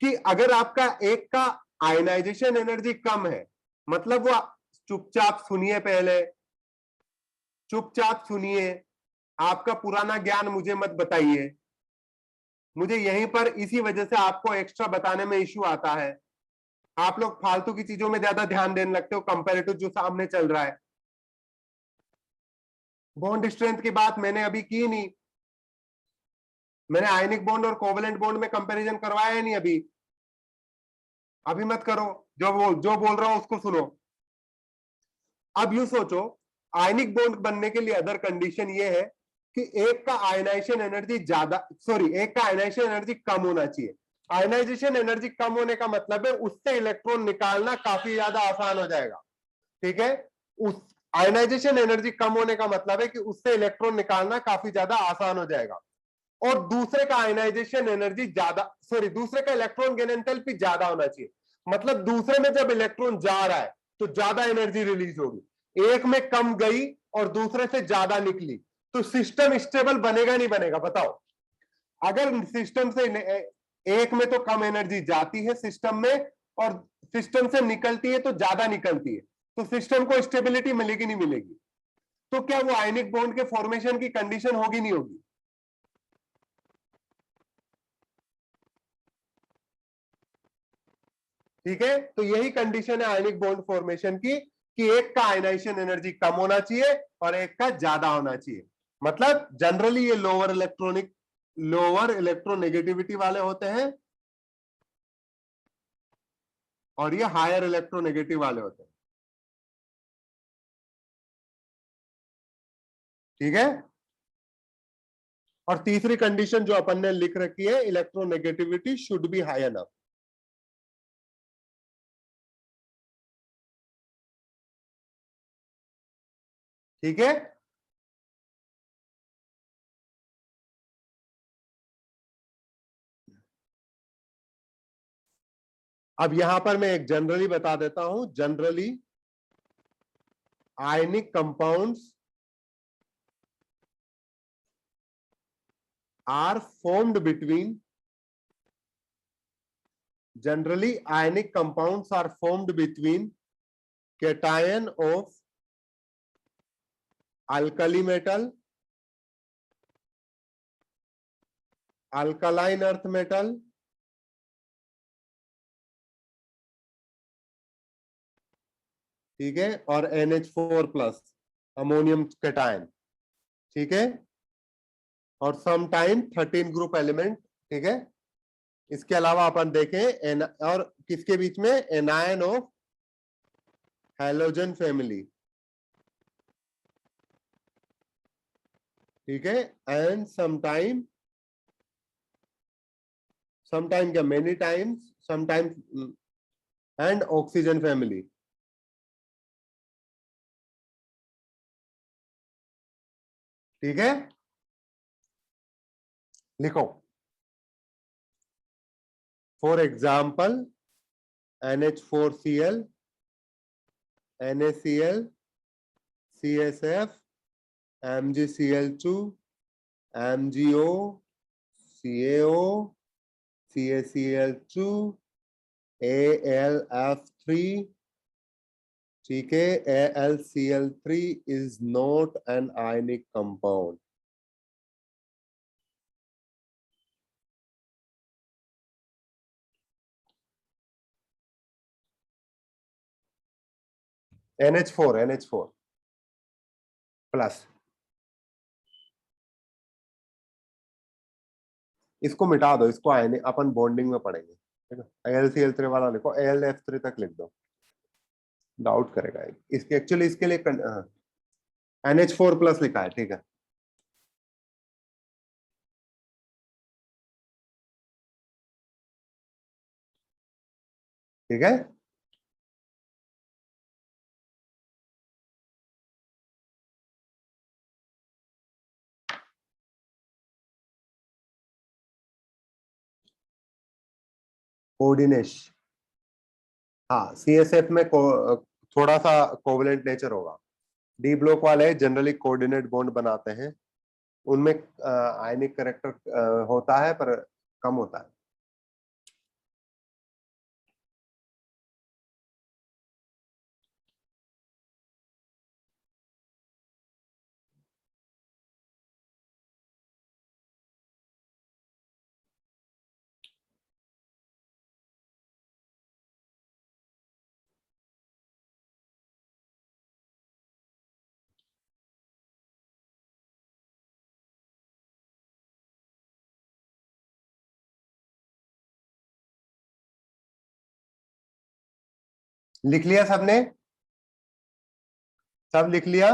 कि अगर आपका एक का आयनाइजेशन एनर्जी कम है, मतलब वो, चुपचाप सुनिए, पहले चुपचाप सुनिए, आपका पुराना ज्ञान मुझे मत बताइए, मुझे यहीं पर इसी वजह से आपको एक्स्ट्रा बताने में इश्यू आता है। आप लोग फालतू की चीजों में ज्यादा ध्यान देने लगते हो कंपैरेटिव जो सामने चल रहा है। बॉन्ड स्ट्रेंथ की बात मैंने अभी की नहीं, मैंने आयनिक बॉन्ड और कोवेलेंट बॉन्ड में कंपैरिजन करवाया है नहीं अभी। अभी मत करो, जो बोल रहा हूं उसको सुनो। अब यू सोचो, आयनिक बॉन्ड बनने के लिए अदर कंडीशन ये है कि एक का आयनाइजेशन एनर्जी एक का आयनाइजेशन एनर्जी कम होना चाहिए। आयनाइजेशन एनर्जी कम होने का मतलब है उससे इलेक्ट्रॉन निकालना काफी ज्यादा आसान हो जाएगा। ठीक है, उस आयनाइजेशन एनर्जी कम होने का मतलब है कि उससे इलेक्ट्रॉन निकालना काफी ज्यादा आसान हो जाएगा। और दूसरे का आयनाइजेशन एनर्जी दूसरे का इलेक्ट्रॉन गेन एंथैल्पी ज्यादा होना चाहिए। मतलब दूसरे में जब इलेक्ट्रॉन जा रहा है तो ज्यादा एनर्जी रिलीज होगी, एक में कम गई और दूसरे से ज्यादा निकली, तो सिस्टम स्टेबल बनेगा नहीं बनेगा बताओ? अगर सिस्टम से एक में तो कम एनर्जी जाती है सिस्टम में, और सिस्टम से निकलती है तो ज्यादा निकलती है, तो सिस्टम को स्टेबिलिटी मिलेगी नहीं मिलेगी? तो क्या वो आयनिक बॉन्ड के फॉर्मेशन की कंडीशन होगी नहीं होगी? ठीक है, तो यही कंडीशन है आयनिक बॉन्ड फॉर्मेशन की, कि एक का आयनाइजेशन एनर्जी कम होना चाहिए और एक का ज्यादा होना चाहिए। मतलब जनरली ये लोअर इलेक्ट्रोनेगेटिविटी वाले होते हैं और ये हायर इलेक्ट्रोनेगेटिव वाले होते हैं। ठीक है, और तीसरी कंडीशन जो अपन ने लिख रखी है, electronegativity should be high enough. ठीक है, अब यहां पर मैं एक जनरली बता देता हूं। Generally ionic compounds are formed between generally ionic compounds are formed between cation of alkali metal, alkaline earth metal, ठीक है, और NH4 प्लस अमोनियम कैटायन। ठीक है, और समटाइम 13 ग्रुप एलिमेंट। ठीक है, इसके अलावा अपन देखें और किसके बीच में, एनायन ऑफ हैलोजन फैमिली। ठीक है, एंड समटाइम क्या, many times, sometimes, and oxygen family. ठीक है, लिखो। For example NH4Cl, NaCl, CSF, MgCl2, MgO, CaO, CaCl2, AlF3। ठीक है, AlCl3 is not an ionic compound. NH4 plus, इसको मिटा दो, इसको आयनिक अपन बॉन्डिंग में पढ़ेंगे। ठीक है, AlCl3 वाला लिखो, AlF3 तक लिख दो, डाउट करेगा इसके, एक्चुअली इसके लिए NH4 प्लस लिखा है। ठीक है, ठीक है, कोऑर्डिनेशन। हाँ, CSF में थोड़ा सा कोवलेंट नेचर होगा। डी ब्लॉक वाले जनरली कोऑर्डिनेट बॉन्ड बनाते हैं, उनमें आयनिक करेक्टर होता है पर कम होता है। लिख लिया सबने? सब लिख लिया?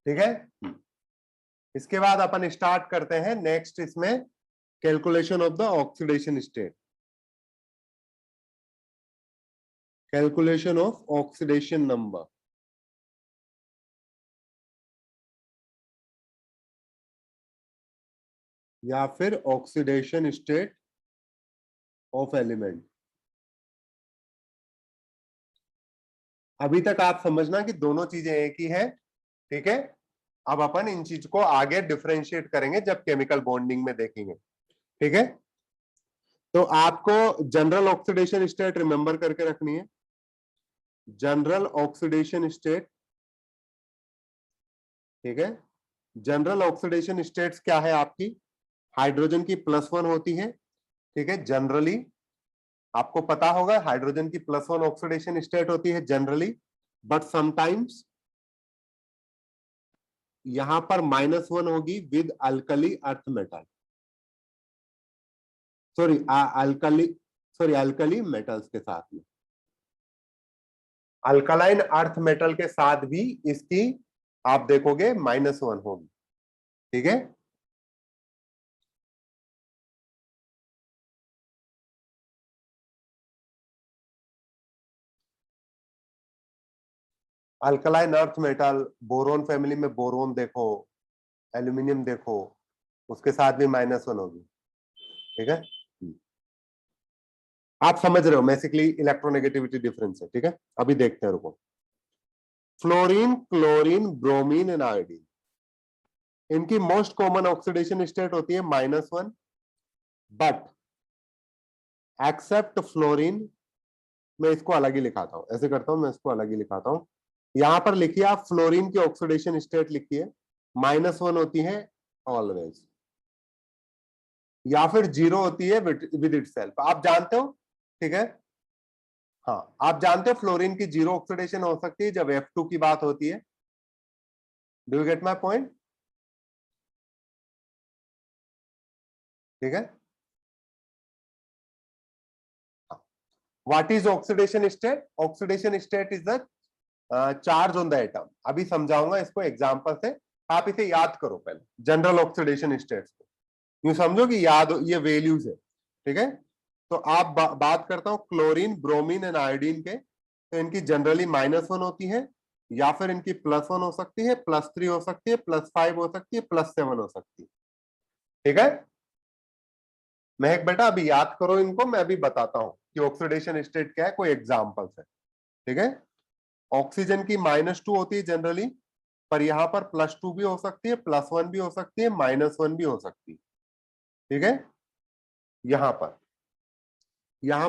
ठीक है, इसके बाद अपन स्टार्ट करते हैं नेक्स्ट इसमें calculation of the oxidation state. Calculation of oxidation number या फिर ऑक्सीडेशन स्टेट ऑफ एलिमेंट। अभी तक आप समझना कि दोनों चीजें एक ही है, ठीक है। अब अपन इन चीज को आगे डिफरेंशिएट करेंगे जब केमिकल बॉन्डिंग में देखेंगे, ठीक है। तो आपको जनरल ऑक्सीडेशन स्टेट रिमेंबर करके रखनी है। जनरल ऑक्सीडेशन स्टेट, ठीक है। जनरल ऑक्सीडेशन स्टेट्स क्या है आपकी? हाइड्रोजन की +1 होती है, ठीक है। जनरली आपको पता होगा हाइड्रोजन की +1 ऑक्सीडेशन स्टेट होती है जनरली, बट समटाइम्स यहां पर -1 होगी with alkali earth metal, sorry alkali metals के साथ में, अल्कलाइन अर्थ मेटल के साथ भी इसकी आप देखोगे -1 होगी, ठीक है। Alkaline earth metal, boron family में बोरोन देखो, एल्यूमिनियम देखो, उसके साथ भी -1 होगी, ठीक है। आप समझ रहे हो बेसिकली इलेक्ट्रोनेगेटिविटी डिफरेंस है, ठीक है। अभी देखते हैं, रुको। Fluorine, chlorine, bromine and iodine, इनकी मोस्ट कॉमन ऑक्सीडेशन स्टेट होती है -1, बट एक्सेप्ट फ्लोरीन। मैं इसको अलग ही लिखाता हूं, ऐसे करता हूं, मैं इसको अलग ही लिखाता हूं। यहां पर लिखिए आप फ्लोरीन की ऑक्सीडेशन स्टेट लिखिए, -1 होती है ऑलवेज, या फिर 0 होती है विद इटसेल्फ, आप जानते हो, ठीक है। हाँ, आप जानते हो फ्लोरीन की 0 ऑक्सीडेशन हो सकती है जब F2 की बात होती है। Do you get my point? ठीक है। What is oxidation state? Oxidation state is the charge on the atom. अभी समझाऊंगा इसको एग्जांपल से, आप इसे याद करो पहले जनरल ऑक्सीडेशन स्टेट्स को, यूं समझो कि याद ये वैल्यूज है, ठीक है। तो आप बात करता हूं क्लोरीन, ब्रोमीन एंड आयोडीन के, तो इनकी जनरली -1 होती है, या फिर इनकी +1 हो सकती है, +3 हो सकती है, +5 हो सकती है, +7 हो सकती है, ठीक है। महक बेटा अभी याद करो इनको, मैं अभी बताता हूं कि ऑक्सीडेशन स्टेट क्या है, कोई एग्जाम्पल है, ठीक है। ऑक्सीजन की -2 होती है जनरली, पर यहां पर +2 भी हो सकती है, +1 भी हो सकती है, -1 भी हो सकती है, ठीक है। यहां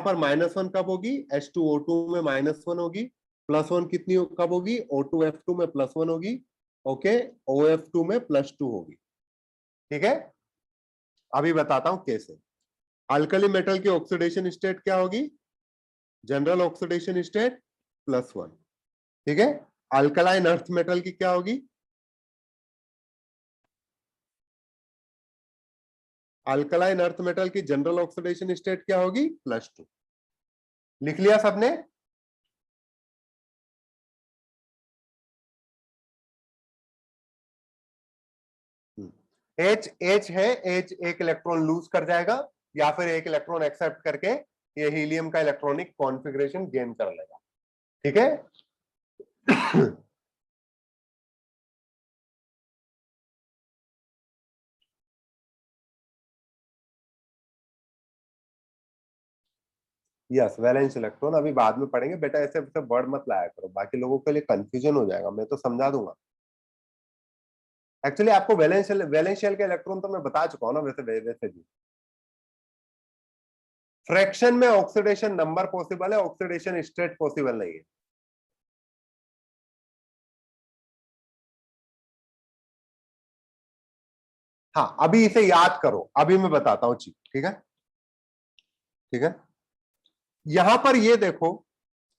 पर -1 कब होगी? H2O2 में -1 होगी। +1 कितनी कब होगी? O2F2 में +1 होगी, ओके। OF2 में +2 होगी, ठीक है। अभी बताता हूं कैसे। अल्कली मेटल की ऑक्सीडेशन स्टेट क्या होगी? जनरल ऑक्सीडेशन स्टेट +1, ठीक है। अल्कलाइन अर्थ मेटल की क्या होगी? अल्कलाइन अर्थ मेटल की जनरल ऑक्सीडेशन स्टेट क्या होगी? +2। लिख लिया सबने? एच एच है, एच एक इलेक्ट्रॉन लूज कर जाएगा, या फिर एक इलेक्ट्रॉन एक्सेप्ट करके ये हीलियम का इलेक्ट्रॉनिक कॉन्फ़िगरेशन गेन कर लेगा, ठीक है। यस, वैलेंस इलेक्ट्रॉन अभी बाद में पढ़ेंगे बेटा, ऐसे ऐसे वर्ड मत लाया करो, बाकी लोगों के लिए कंफ्यूजन हो जाएगा, मैं तो समझा दूंगा। एक्चुअली आपको वैलेंस शेल के इलेक्ट्रॉन तो मैं बता चुका हूं ना, वैसे भी फ्रैक्शन में ऑक्सीडेशन नंबर पॉसिबल है, ऑक्सीडेशन स्टेट पॉसिबल नहीं है। हाँ, अभी इसे याद करो, अभी मैं बताता हूं चीज, ठीक है? ठीक है, यहां पर ये देखो,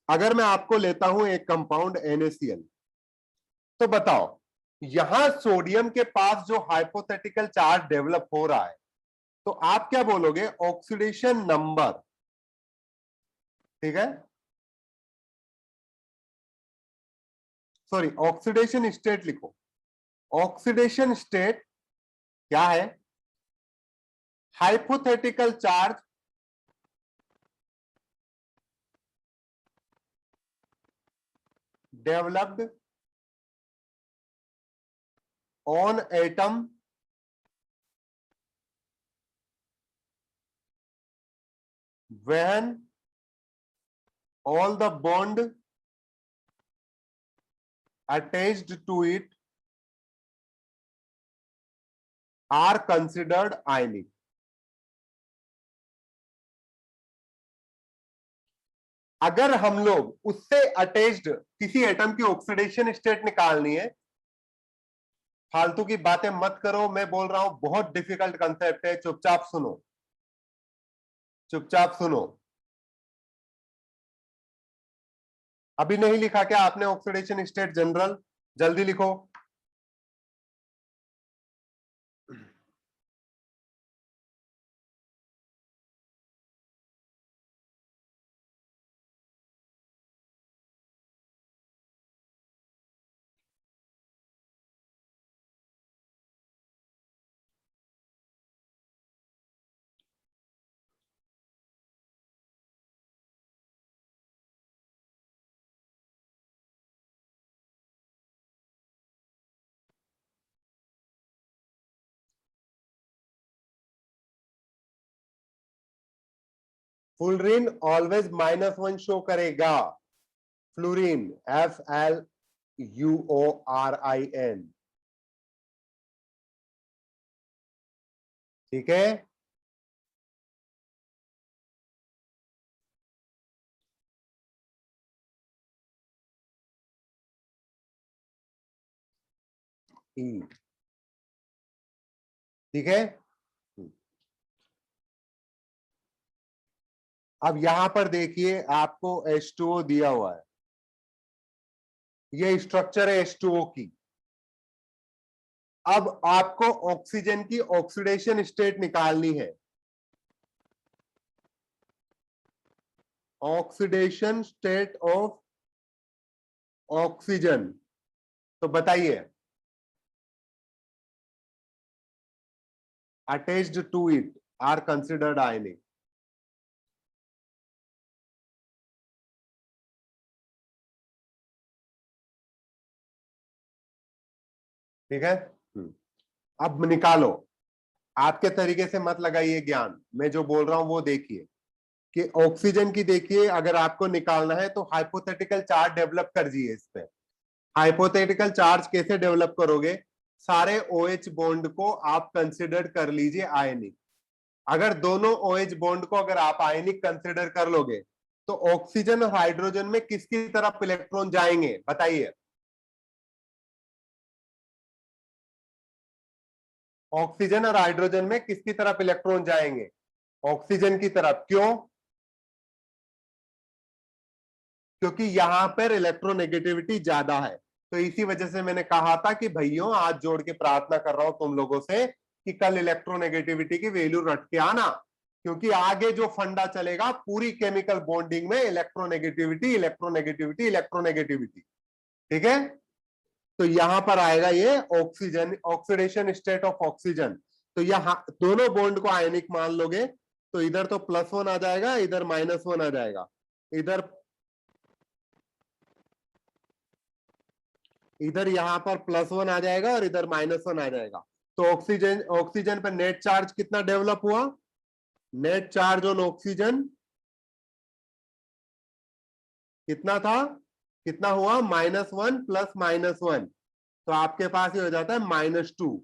अगर मैं आपको लेता हूं एक कंपाउंड NaCl, तो बताओ यहां सोडियम के पास जो हाइपोथेटिकल चार्ज डेवलप हो रहा है, तो आप क्या बोलोगे? ऑक्सीडेशन नंबर, ठीक है, सॉरी ऑक्सीडेशन स्टेट लिखो। ऑक्सीडेशन स्टेट क्या है? Hypothetical charge developed on atom when all the bond attached to it are considered ionic। अगर हम लोग उससे अटैच्ड किसी एटम की ऑक्सीडेशन स्टेट निकालनी है, फालतू की बातें मत करो, मैं बोल रहा हूं बहुत डिफिकल्ट कंसेप्ट है, चुपचाप सुनो, चुपचाप सुनो। अभी नहीं लिखा क्या आपने ऑक्सीडेशन स्टेट जनरल? जल्दी लिखो। फ्लोरीन ऑलवेज -1 शो करेगा। फ्लोरीन FLUORIN, ठीक है? ई, ठीक है। अब यहां पर देखिए आपको H2O दिया हुआ है, ये स्ट्रक्चर है H2O की। अब आपको ऑक्सीजन की ऑक्सीडेशन स्टेट निकालनी है, ऑक्सीडेशन स्टेट ऑफ ऑक्सीजन, तो बताइए। Attached to it are considered ionic, ठीक है? अब निकालो, आपके तरीके से मत लगाइए ज्ञान, मैं जो बोल रहा हूं वो देखिए कि ऑक्सीजन की देखिए, अगर आपको निकालना है तो हाइपोथेटिकल चार्ज डेवलप कर दिए इस पे। हाइपोथेटिकल चार्ज कैसे डेवलप करोगे? सारे OH बॉन्ड को आप कंसिडर कर लीजिए आयनिक। अगर दोनों OH बॉन्ड को अगर आप आयनिक कंसिडर कर लोगे, तो ऑक्सीजन और हाइड्रोजन में किसकी तरफ इलेक्ट्रॉन जाएंगे बताइए? ऑक्सीजन और हाइड्रोजन में किसकी तरफ इलेक्ट्रॉन जाएंगे? ऑक्सीजन की तरफ। क्यों? क्योंकि यहां पर इलेक्ट्रोनेगेटिविटी ज्यादा है। तो इसी वजह से मैंने कहा था कि भाइयों आज जोड़ के प्रार्थना कर रहा हूं तुम लोगों से कि कल इलेक्ट्रोनेगेटिविटी की वैल्यू रट के आना, क्योंकि आगे जो फंडा चलेगा पूरी केमिकल बॉन्डिंग में इलेक्ट्रोनेगेटिविटी इलेक्ट्रोनेगेटिविटी इलेक्ट्रोनेगेटिविटी, ठीक है? तो यहां पर आएगा ये oxygen, oxidation state of oxygen. तो यहां दोनों बॉन्ड को आयनिक मान लोगे, तो इधर तो +1 आ जाएगा, इधर -1 आ जाएगा, इधर इधर यहां पर +1 आ जाएगा और इधर -1 आ जाएगा। तो ऑक्सीजन ऑक्सीजन पर नेट चार्ज कितना डेवलप हुआ? नेट चार्ज ऑन ऑक्सीजन कितना था, कितना हुआ, -1 प्लस -1, तो आपके पास ये हो जाता है -2।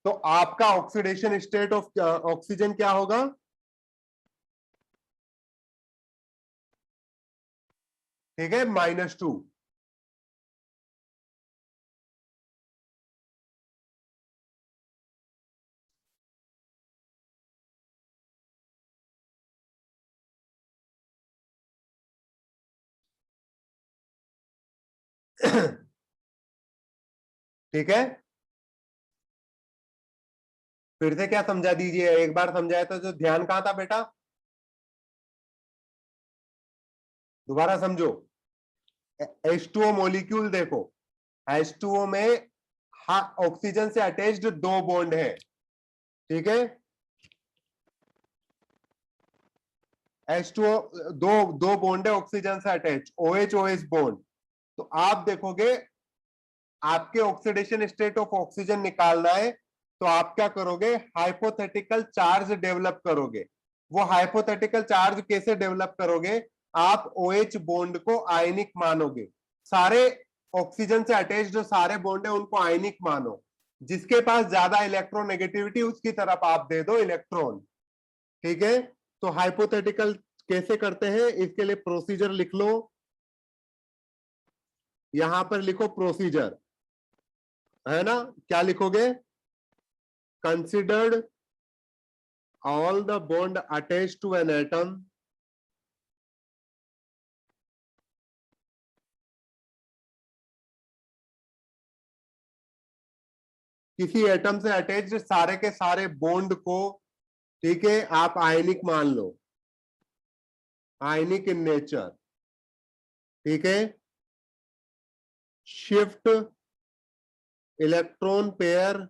तो आपका ऑक्सीडेशन स्टेट ऑफ ऑक्सीजन क्या होगा, ठीक है, -2। ठीक है, फिर से क्या समझा दीजिए, एक बार समझाया तो जो ध्यान कहां था बेटा, दोबारा समझो। H2O मॉलिक्यूल देखो, H2O में ऑक्सीजन से अटैच्ड 2 बॉन्ड है, ठीक है, H2O दो दो बॉन्ड है ऑक्सीजन से अटैच, OH OH बॉन्ड। तो आप देखोगे आपके ऑक्सीडेशन स्टेट ऑफ ऑक्सीजन निकालना है, तो आप क्या करोगे, हाइपोथेटिकल चार्ज डेवलप करोगे। वो हाइपोथेटिकल चार्ज कैसे डेवलप करोगे, आप OH बॉन्ड को आयनिक मानोगे, सारे ऑक्सीजन से अटैच जो सारे बॉन्ड है उनको आयनिक मानो, जिसके पास ज्यादा इलेक्ट्रोनेगेटिविटी उसकी तरफ आप दे दो इलेक्ट्रॉन, ठीक है। तो हाइपोथेटिकल कैसे करते हैं, इसके लिए प्रोसीजर लिख लो, यहां पर लिखो प्रोसीजर, है ना, क्या लिखोगे, considered all the bond attached to an atom किसी एटम से अटैच्ड सारे के सारे बॉन्ड को, ठीक है, आप आयनिक मान लो, आयनिक इन नेचर, ठीक है, shift electron pair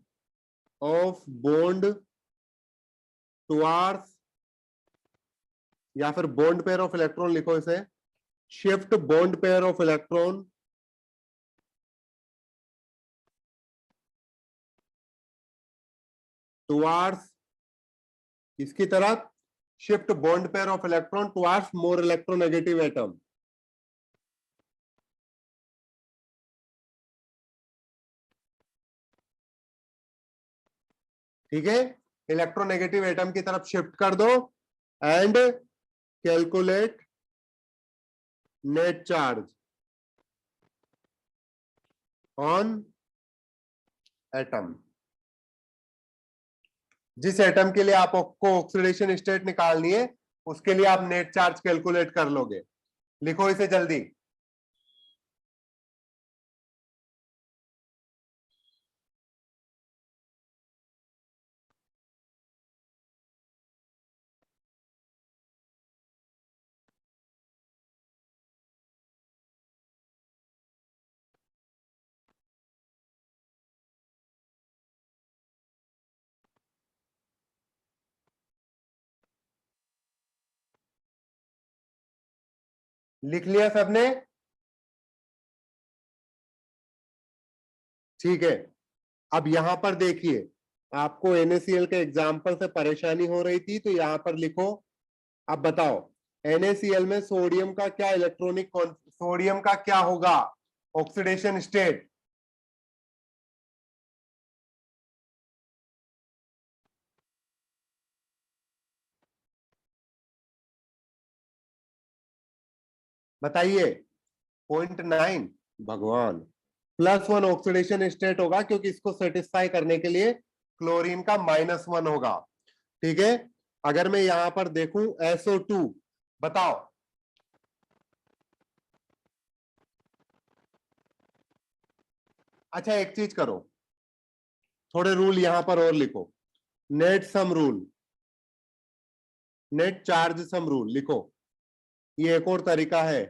of bond towards, या फिर बॉन्ड पेयर ऑफ इलेक्ट्रॉन लिखो इसे, shift bond pair of electron towards, इसकी तरफ, shift bond pair of electron towards more electronegative atom, ठीक है, इलेक्ट्रोनेगेटिव एटम की तरफ शिफ्ट कर दो, and calculate net charge on atom. जिस एटम के लिए आपको ऑक्सीडेशन स्टेट निकालनी है उसके लिए आप नेट चार्ज कैलकुलेट कर लोगे, लिखो इसे जल्दी। लिख लिया सबने, ठीक है। अब यहां पर देखिए, आपको NaCl के एग्जाम्पल से परेशानी हो रही थी, तो यहां पर लिखो, अब बताओ NaCl में सोडियम का क्या इलेक्ट्रॉनिक, सोडियम का क्या होगा ऑक्सीडेशन स्टेट, बताइए, 0.9, भगवान, +1 ऑक्सीडेशन स्टेट होगा, क्योंकि इसको सेटिस्फाई करने के लिए क्लोरीन का -1 होगा, ठीक है। अगर मैं यहां पर देखूं SO2, बताओ, अच्छा एक चीज करो, थोड़े रूल यहां पर और लिखो, net sum rule, net charge sum rule लिखो, ये एक और तरीका है।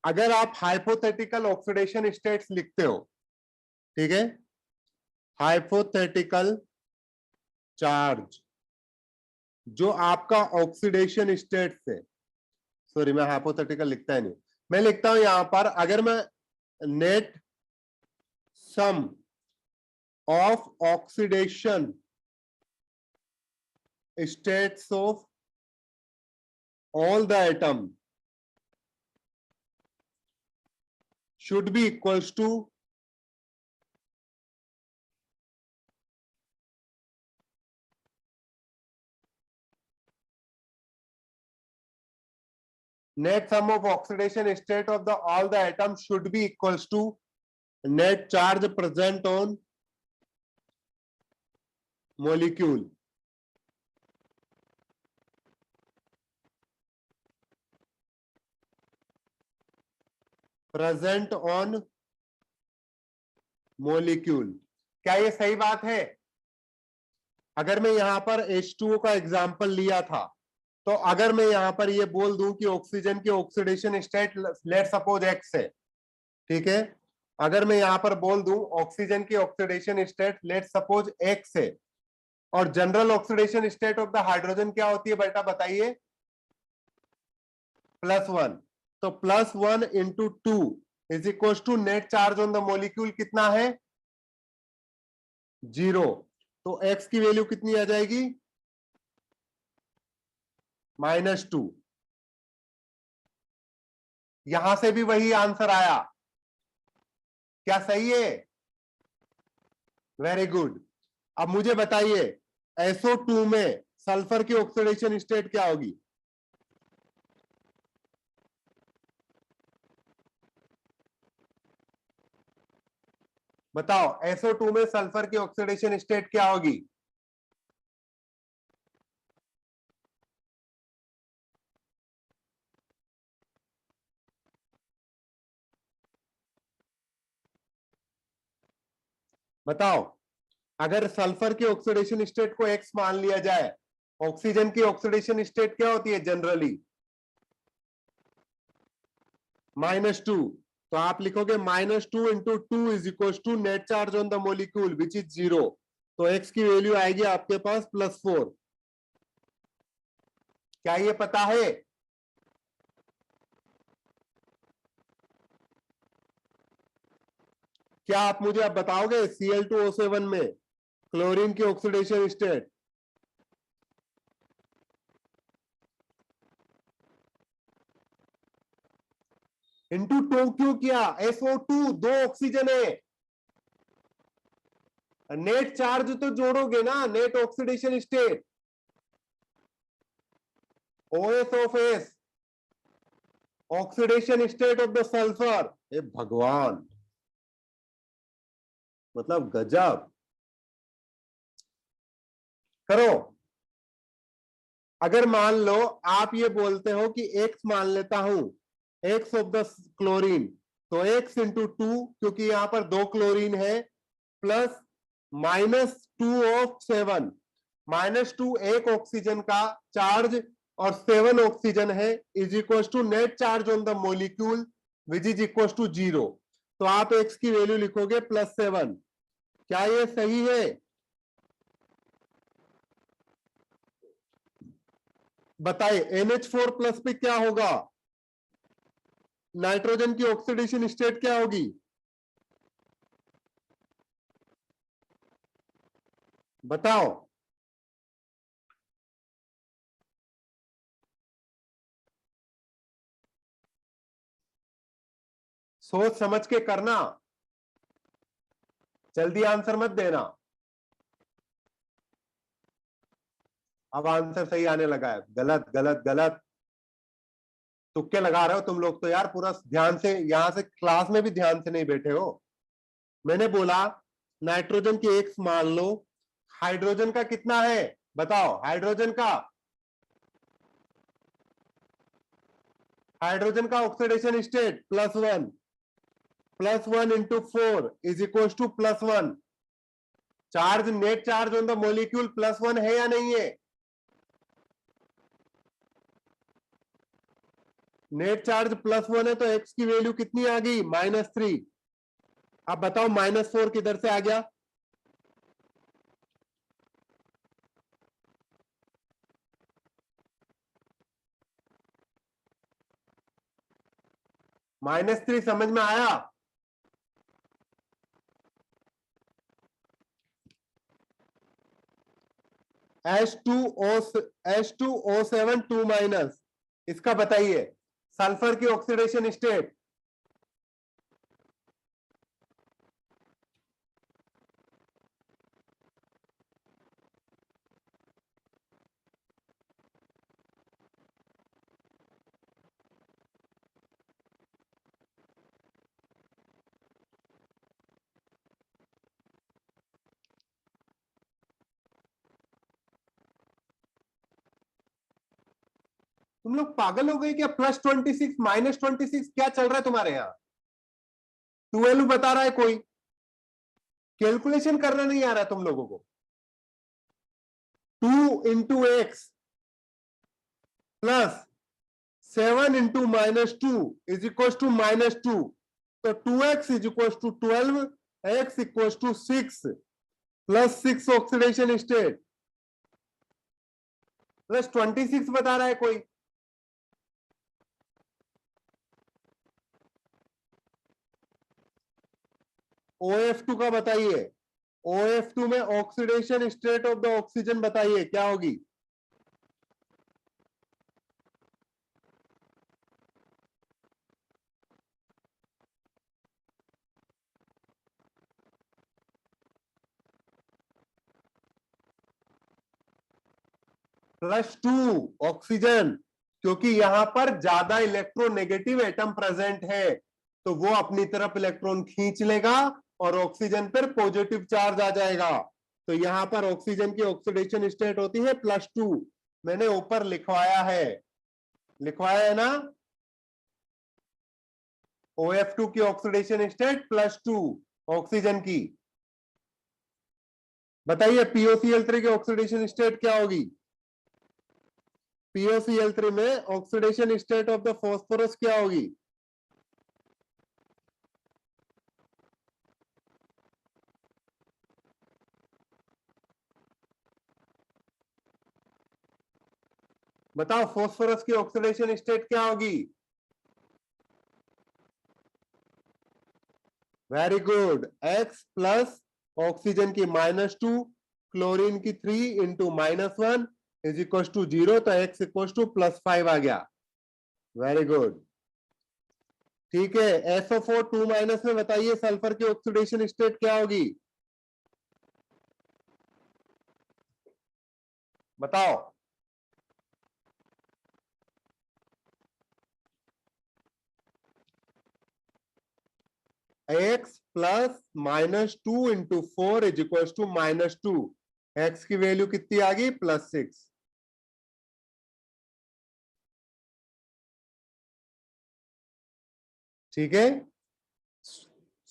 अगर आप हाइपोथेटिकल ऑक्सीडेशन स्टेट्स लिखते हो, ठीक है, हाइपोथेटिकल चार्ज जो आपका ऑक्सीडेशन स्टेट से, सॉरी मैं हाइपोथेटिकल लिखता ही नहीं, मैं लिखता हूं यहां पर, अगर मैं net sum of oxidation states of all the atom should be equals to net sum of oxidation state of the all the atoms should be equals to net charge present on molecule. Present on molecule. क्या ये सही बात है? अगर मैं यहां पर H2O का एग्जांपल लिया था, तो अगर मैं यहां पर ये बोल दूं कि ऑक्सीजन की oxidation state let suppose X है, ठीक है, अगर मैं यहां पर बोल दूं ऑक्सीजन की oxidation state let suppose X है, और general oxidation state of the hydrogen क्या होती है बेटा बताइए? +1। तो +1 into 2 is equal to net charge on the molecule कितना है? 0। तो x की वैल्यू कितनी आ जाएगी? -2। यहां से भी वही आंसर आया। क्या सही है? Very good. अब मुझे बताइए SO2 में सल्फर की ऑक्सीडेशन स्टेट क्या होगी? बताओ SO2 में सल्फर की ऑक्सीडेशन स्टेट क्या होगी? बताओ, अगर सल्फर की ऑक्सीडेशन स्टेट को X मान लिया जाए, ऑक्सीजन की ऑक्सीडेशन स्टेट क्या होती है जनरली? -2। तो आप लिखोगे -2 into 2 is equal to net charge on the molecule which is 0। तो X की वैल्यू आएगी आपके पास +4। क्या ये पता है? क्या आप मुझे अब बताओगे Cl2O7 में क्लोरीन की ऑक्सीडेशन स्टेट? इंटू 2 क्यों किया? SO2 दो ऑक्सीजन है, नेट चार्ज तो जोड़ोगे ना, net oxidation state OS of S, oxidation state of the sulphur. ए भगवान, मतलब गजब। करो। अगर मान लो आप ये बोलते हो कि एक्स मान लेता हूं, एक्स ऑफ द क्लोरीन, तो एक्स इंटू 2, क्योंकि यहां पर दो क्लोरीन है, प्लस -2 ऑफ 7, -2 एक ऑक्सीजन का चार्ज और 7 ऑक्सीजन है, is equal to net charge on the molecule which is equal to 0। तो आप एक्स की वैल्यू लिखोगे +7। क्या ये सही है? बताइए NH4 प्लस पे क्या होगा? नाइट्रोजन की ऑक्सीडेशन स्टेट क्या होगी? बताओ। सोच समझ के करना, जल्दी आंसर मत देना। अब आंसर सही आने लगा है। गलत गलत गलत, तुक्के लगा रहे हो तुम लोग तो यार। पूरा ध्यान से, यहां से क्लास में भी ध्यान से नहीं बैठे हो। मैंने बोला नाइट्रोजन की एक्स मान लो, हाइड्रोजन का कितना है बताओ? हाइड्रोजन का, हाइड्रोजन का oxidation state +1, +1 into 4 is equal to +1। Charge, net charge on the molecule +1 है या नहीं है? नेट चार्ज +1 है, तो एक्स की वैल्यू कितनी आ गई? -3। अब बताओ -4 किधर से आ गया? -3 समझ में आया? H2O7 2-, इसका बताइए सल्फर की ऑक्सीडेशन स्टेट। तुम लोग पागल हो गए क्या? +26 -26 क्या चल रहा है तुम्हारे यहाँ? 12 बता रहा है कोई, कैलकुलेशन करना नहीं आ रहा तुम लोगों को। 2 × x +7 × -2 = -2, तो 2x = 12, x = 6 +6 ऑक्सीडेशन स्टेट +26 बता रहा है कोई। OF2 का बताइए। OF2 में oxidation state of the oxygen बताइए क्या होगी? +2 ऑक्सीजन, क्योंकि यहां पर ज्यादा इलेक्ट्रोनेगेटिव एटम प्रेजेंट है, तो वो अपनी तरफ इलेक्ट्रॉन खींच लेगा और ऑक्सीजन पर पॉजिटिव चार्ज आ जाएगा। तो यहां पर ऑक्सीजन की ऑक्सीडेशन स्टेट होती है +2। मैंने ऊपर लिखवाया है ना, OF2 की ऑक्सीडेशन स्टेट +2 ऑक्सीजन की। बताइए POCl3 की ऑक्सीडेशन स्टेट क्या होगी? POCl3 में oxidation state of the phosphorus क्या होगी? बताओ फास्फोरस की ऑक्सीडेशन स्टेट क्या होगी? Very good, X plus oxygen की -2, क्लोरीन की 3 × -1 = 0, तो X = +5 आ गया। वेरी गुड, ठीक है। SO4 2- में बताइए सल्फर की ऑक्सीडेशन स्टेट क्या होगी? बताओ। X प्लस -2 × 4 = -2, X की वैल्यू कितनी आ गई? +6। ठीक है।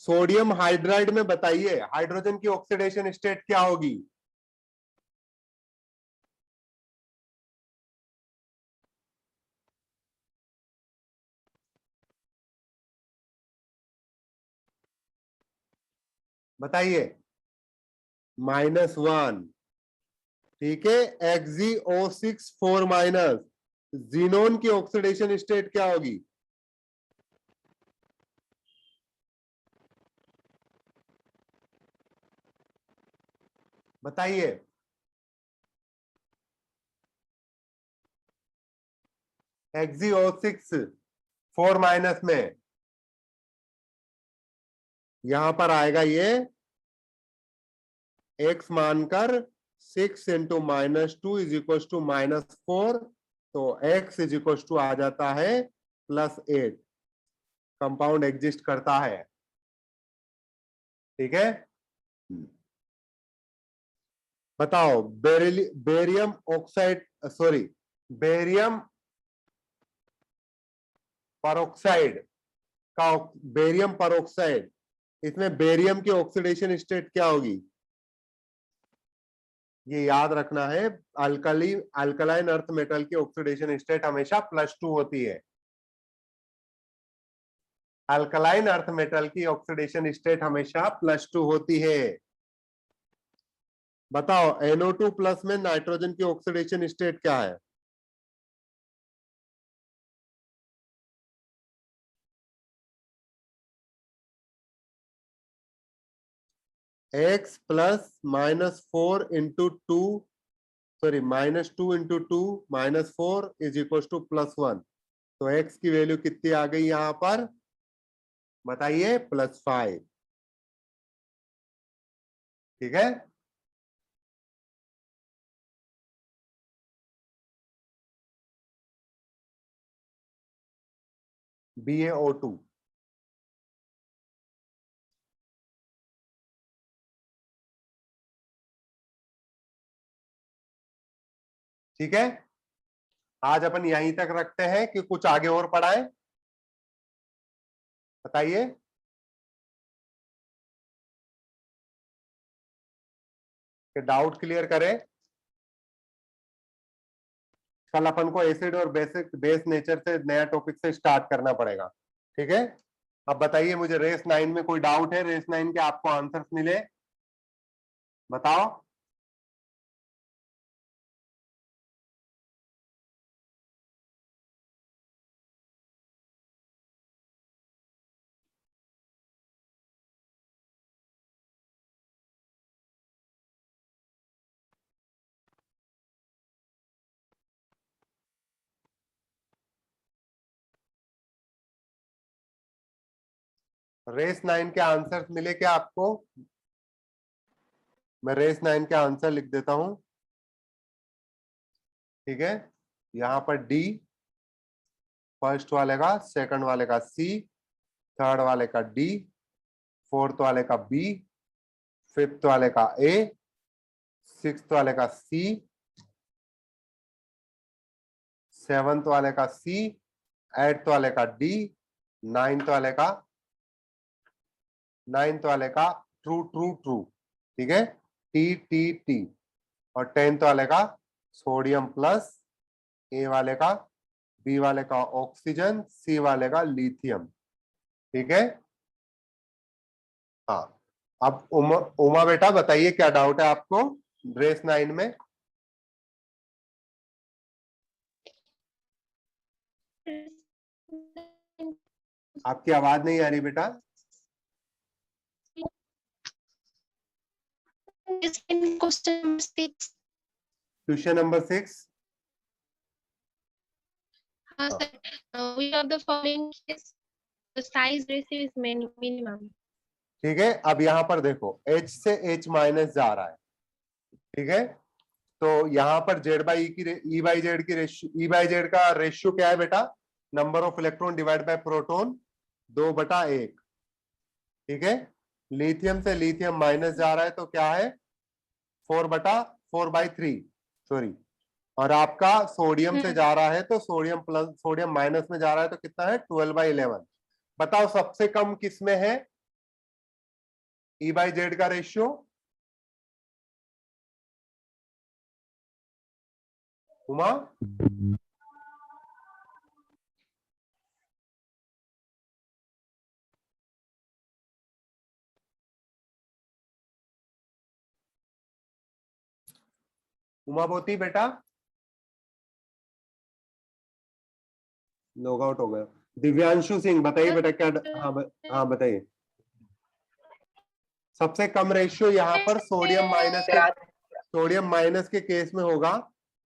सोडियम हाइड्राइड में बताइए हाइड्रोजन की ऑक्सीडेशन स्टेट क्या होगी? बताइए। -1। ठीक है। XgO6 4-, जीनोन की ऑक्सीडेशन स्टेट क्या होगी? बताइए। XgO6 4- में यहां पर आएगा ये x मानकर 6 × -2 = -4, तो x आ जाता है +8। कंपाउंड एग्जिस्ट करता है। ठीक है। बताओ barium oxide, sorry, barium peroxide का, बेरियम परऑक्साइड, इसमें बेरियम की ऑक्सीडेशन स्टेट क्या होगी? ये याद रखना है। अल्कलाइन अर्थ मेटल की ऑक्सीडेशन स्टेट हमेशा +2 होती है। अल्कलाइन अर्थ मेटल की ऑक्सीडेशन स्टेट हमेशा +2 होती है। बताओ NO2+ में नाइट्रोजन की ऑक्सीडेशन स्टेट क्या है? X + -4 × 2 sorry -2 into 2 -4 is equal to +1। तो x की वैल्यू कितनी आ गई यहां पर बताइए, +5। ठीक है, BaO2। ठीक है, आज अपन यहीं तक रखते हैं कि कुछ आगे और पढ़ाएं, बताइए। कि डाउट क्लियर करें। कल अपन को एसिड और बेसिक बेस नेचर से नया टॉपिक से स्टार्ट करना पड़ेगा। ठीक है, अब बताइए मुझे रेस 9 में कोई डाउट है? रेस 9 के आपको आंसर्स मिले, बताओ। रेस 9 के आंसर्स मिले क्या आपको? मैं रेस 9 के आंसर लिख देता हूं। ठीक है, यहां पर डी फर्स्ट वाले का, सेकंड वाले का सी, थर्ड वाले का डी, फोर्थ वाले का बी, फिफ्थ वाले का ए, सिक्स्थ वाले का सी, सेवंथ वाले का सी, एट्थ वाले का डी, नाइन्थ वाले का ट्रू ट्रू ट्रू। ठीक है, टी टी टी। और 10th वाले का सोडियम प्लस, ए वाले का, बी वाले का ऑक्सीजन, सी वाले का लिथियम। ठीक है, हाँ। अब उमा बेटा बताइए क्या डाउट है आपको रेस 9 में? आपकी आवाज नहीं आ रही बेटा। Question number 6। Which of the following is the size ratio is minimum? ठीक है, अब यहां पर देखो H से H माइनस जा रहा है। ठीक है, तो यहां पर Z by E by Z की रेशियो, E बाई जेड का रेशियो क्या है बेटा? Number of electron divide by proton 2/1। ठीक है, लिथियम से लिथियम माइनस जा रहा है तो क्या है? 4/4/3, सॉरी। और आपका सोडियम से जा रहा है तो सोडियम प्लस सोडियम माइनस में जा रहा है तो कितना है? 12/11। बताओ सबसे कम किस में है E बाई जेड का रेशियो? उमा? उमा बोती बेटा लॉग आउट हो गया। दिव्यांशु सिंह बताइए बेटा क्या? हाँ बताइए। सबसे कम रेशियो यहाँ पर सोडियम माइनस के केस में होगा।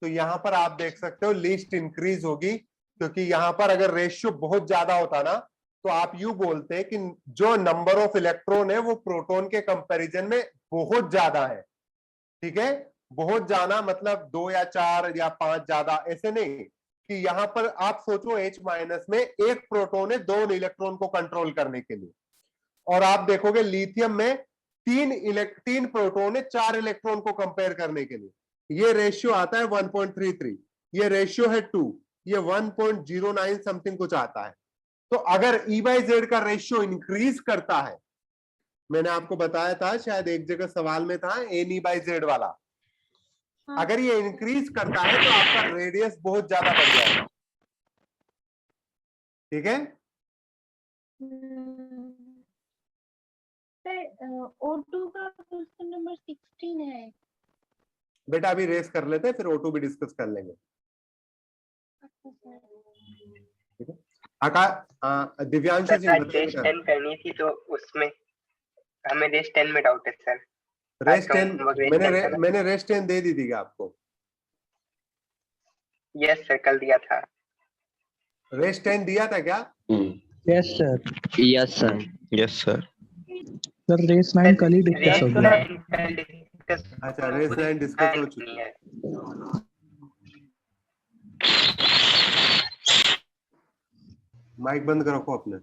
तो यहाँ पर आप देख सकते हो लीस्ट इंक्रीज होगी, क्योंकि यहाँ पर अगर रेशियो बहुत ज्यादा होता ना तो आप यूं बोलते हैं कि जो नंबर ऑफ इलेक्ट्रॉन है वो प्रोटॉन के कंपैरिजन में बहुत ज्यादा है। ठीक है, बहुत ज्यादा मतलब 2 या 4 या 5 ज्यादा, ऐसे नहीं कि यहाँ पर आप सोचो H माइनस में एक प्रोटॉन है 2 इलेक्ट्रॉन को कंट्रोल करने के लिए, और आप देखोगे लिथियम में 3 प्रोटॉन है 4 इलेक्ट्रॉन को कंपेयर करने के लिए। ये रेशियो आता है 1.33, ये रेशियो है 2, ये 1.09 समथिंग कुछ आता है। तो अगर E बाई जेड का रेशियो इंक्रीज करता है, मैंने आपको बताया था शायद एक जगह सवाल में था एन ई बाई जेड वाला, अगर ये इंक्रीज करता है तो आपका रेडियस बहुत ज्यादा बढ़ जाएगा। ठीक है, O2 का क्वेश्चन नंबर 16 है बेटा अभी रेस कर लेते हैं फिर O2 भी डिस्कस कर लेंगे। ठीक है, आकाश दिव्यांशु जी रेस 10 करनी थी तो उसमें हमें रेस 10 में डाउट है सर। रेस 10 मैंने रेस 10 दे दी थी क्या आपको? यस सर, कल दिया था। रेस 10 दिया था क्या? Yes sir. Yes sir. Yes sir. Sir race 9 कल ही डिस्कस हो गया। अच्छा, रेस 9 डिस्कस हो चुकी है। माइक बंद रखो अपने।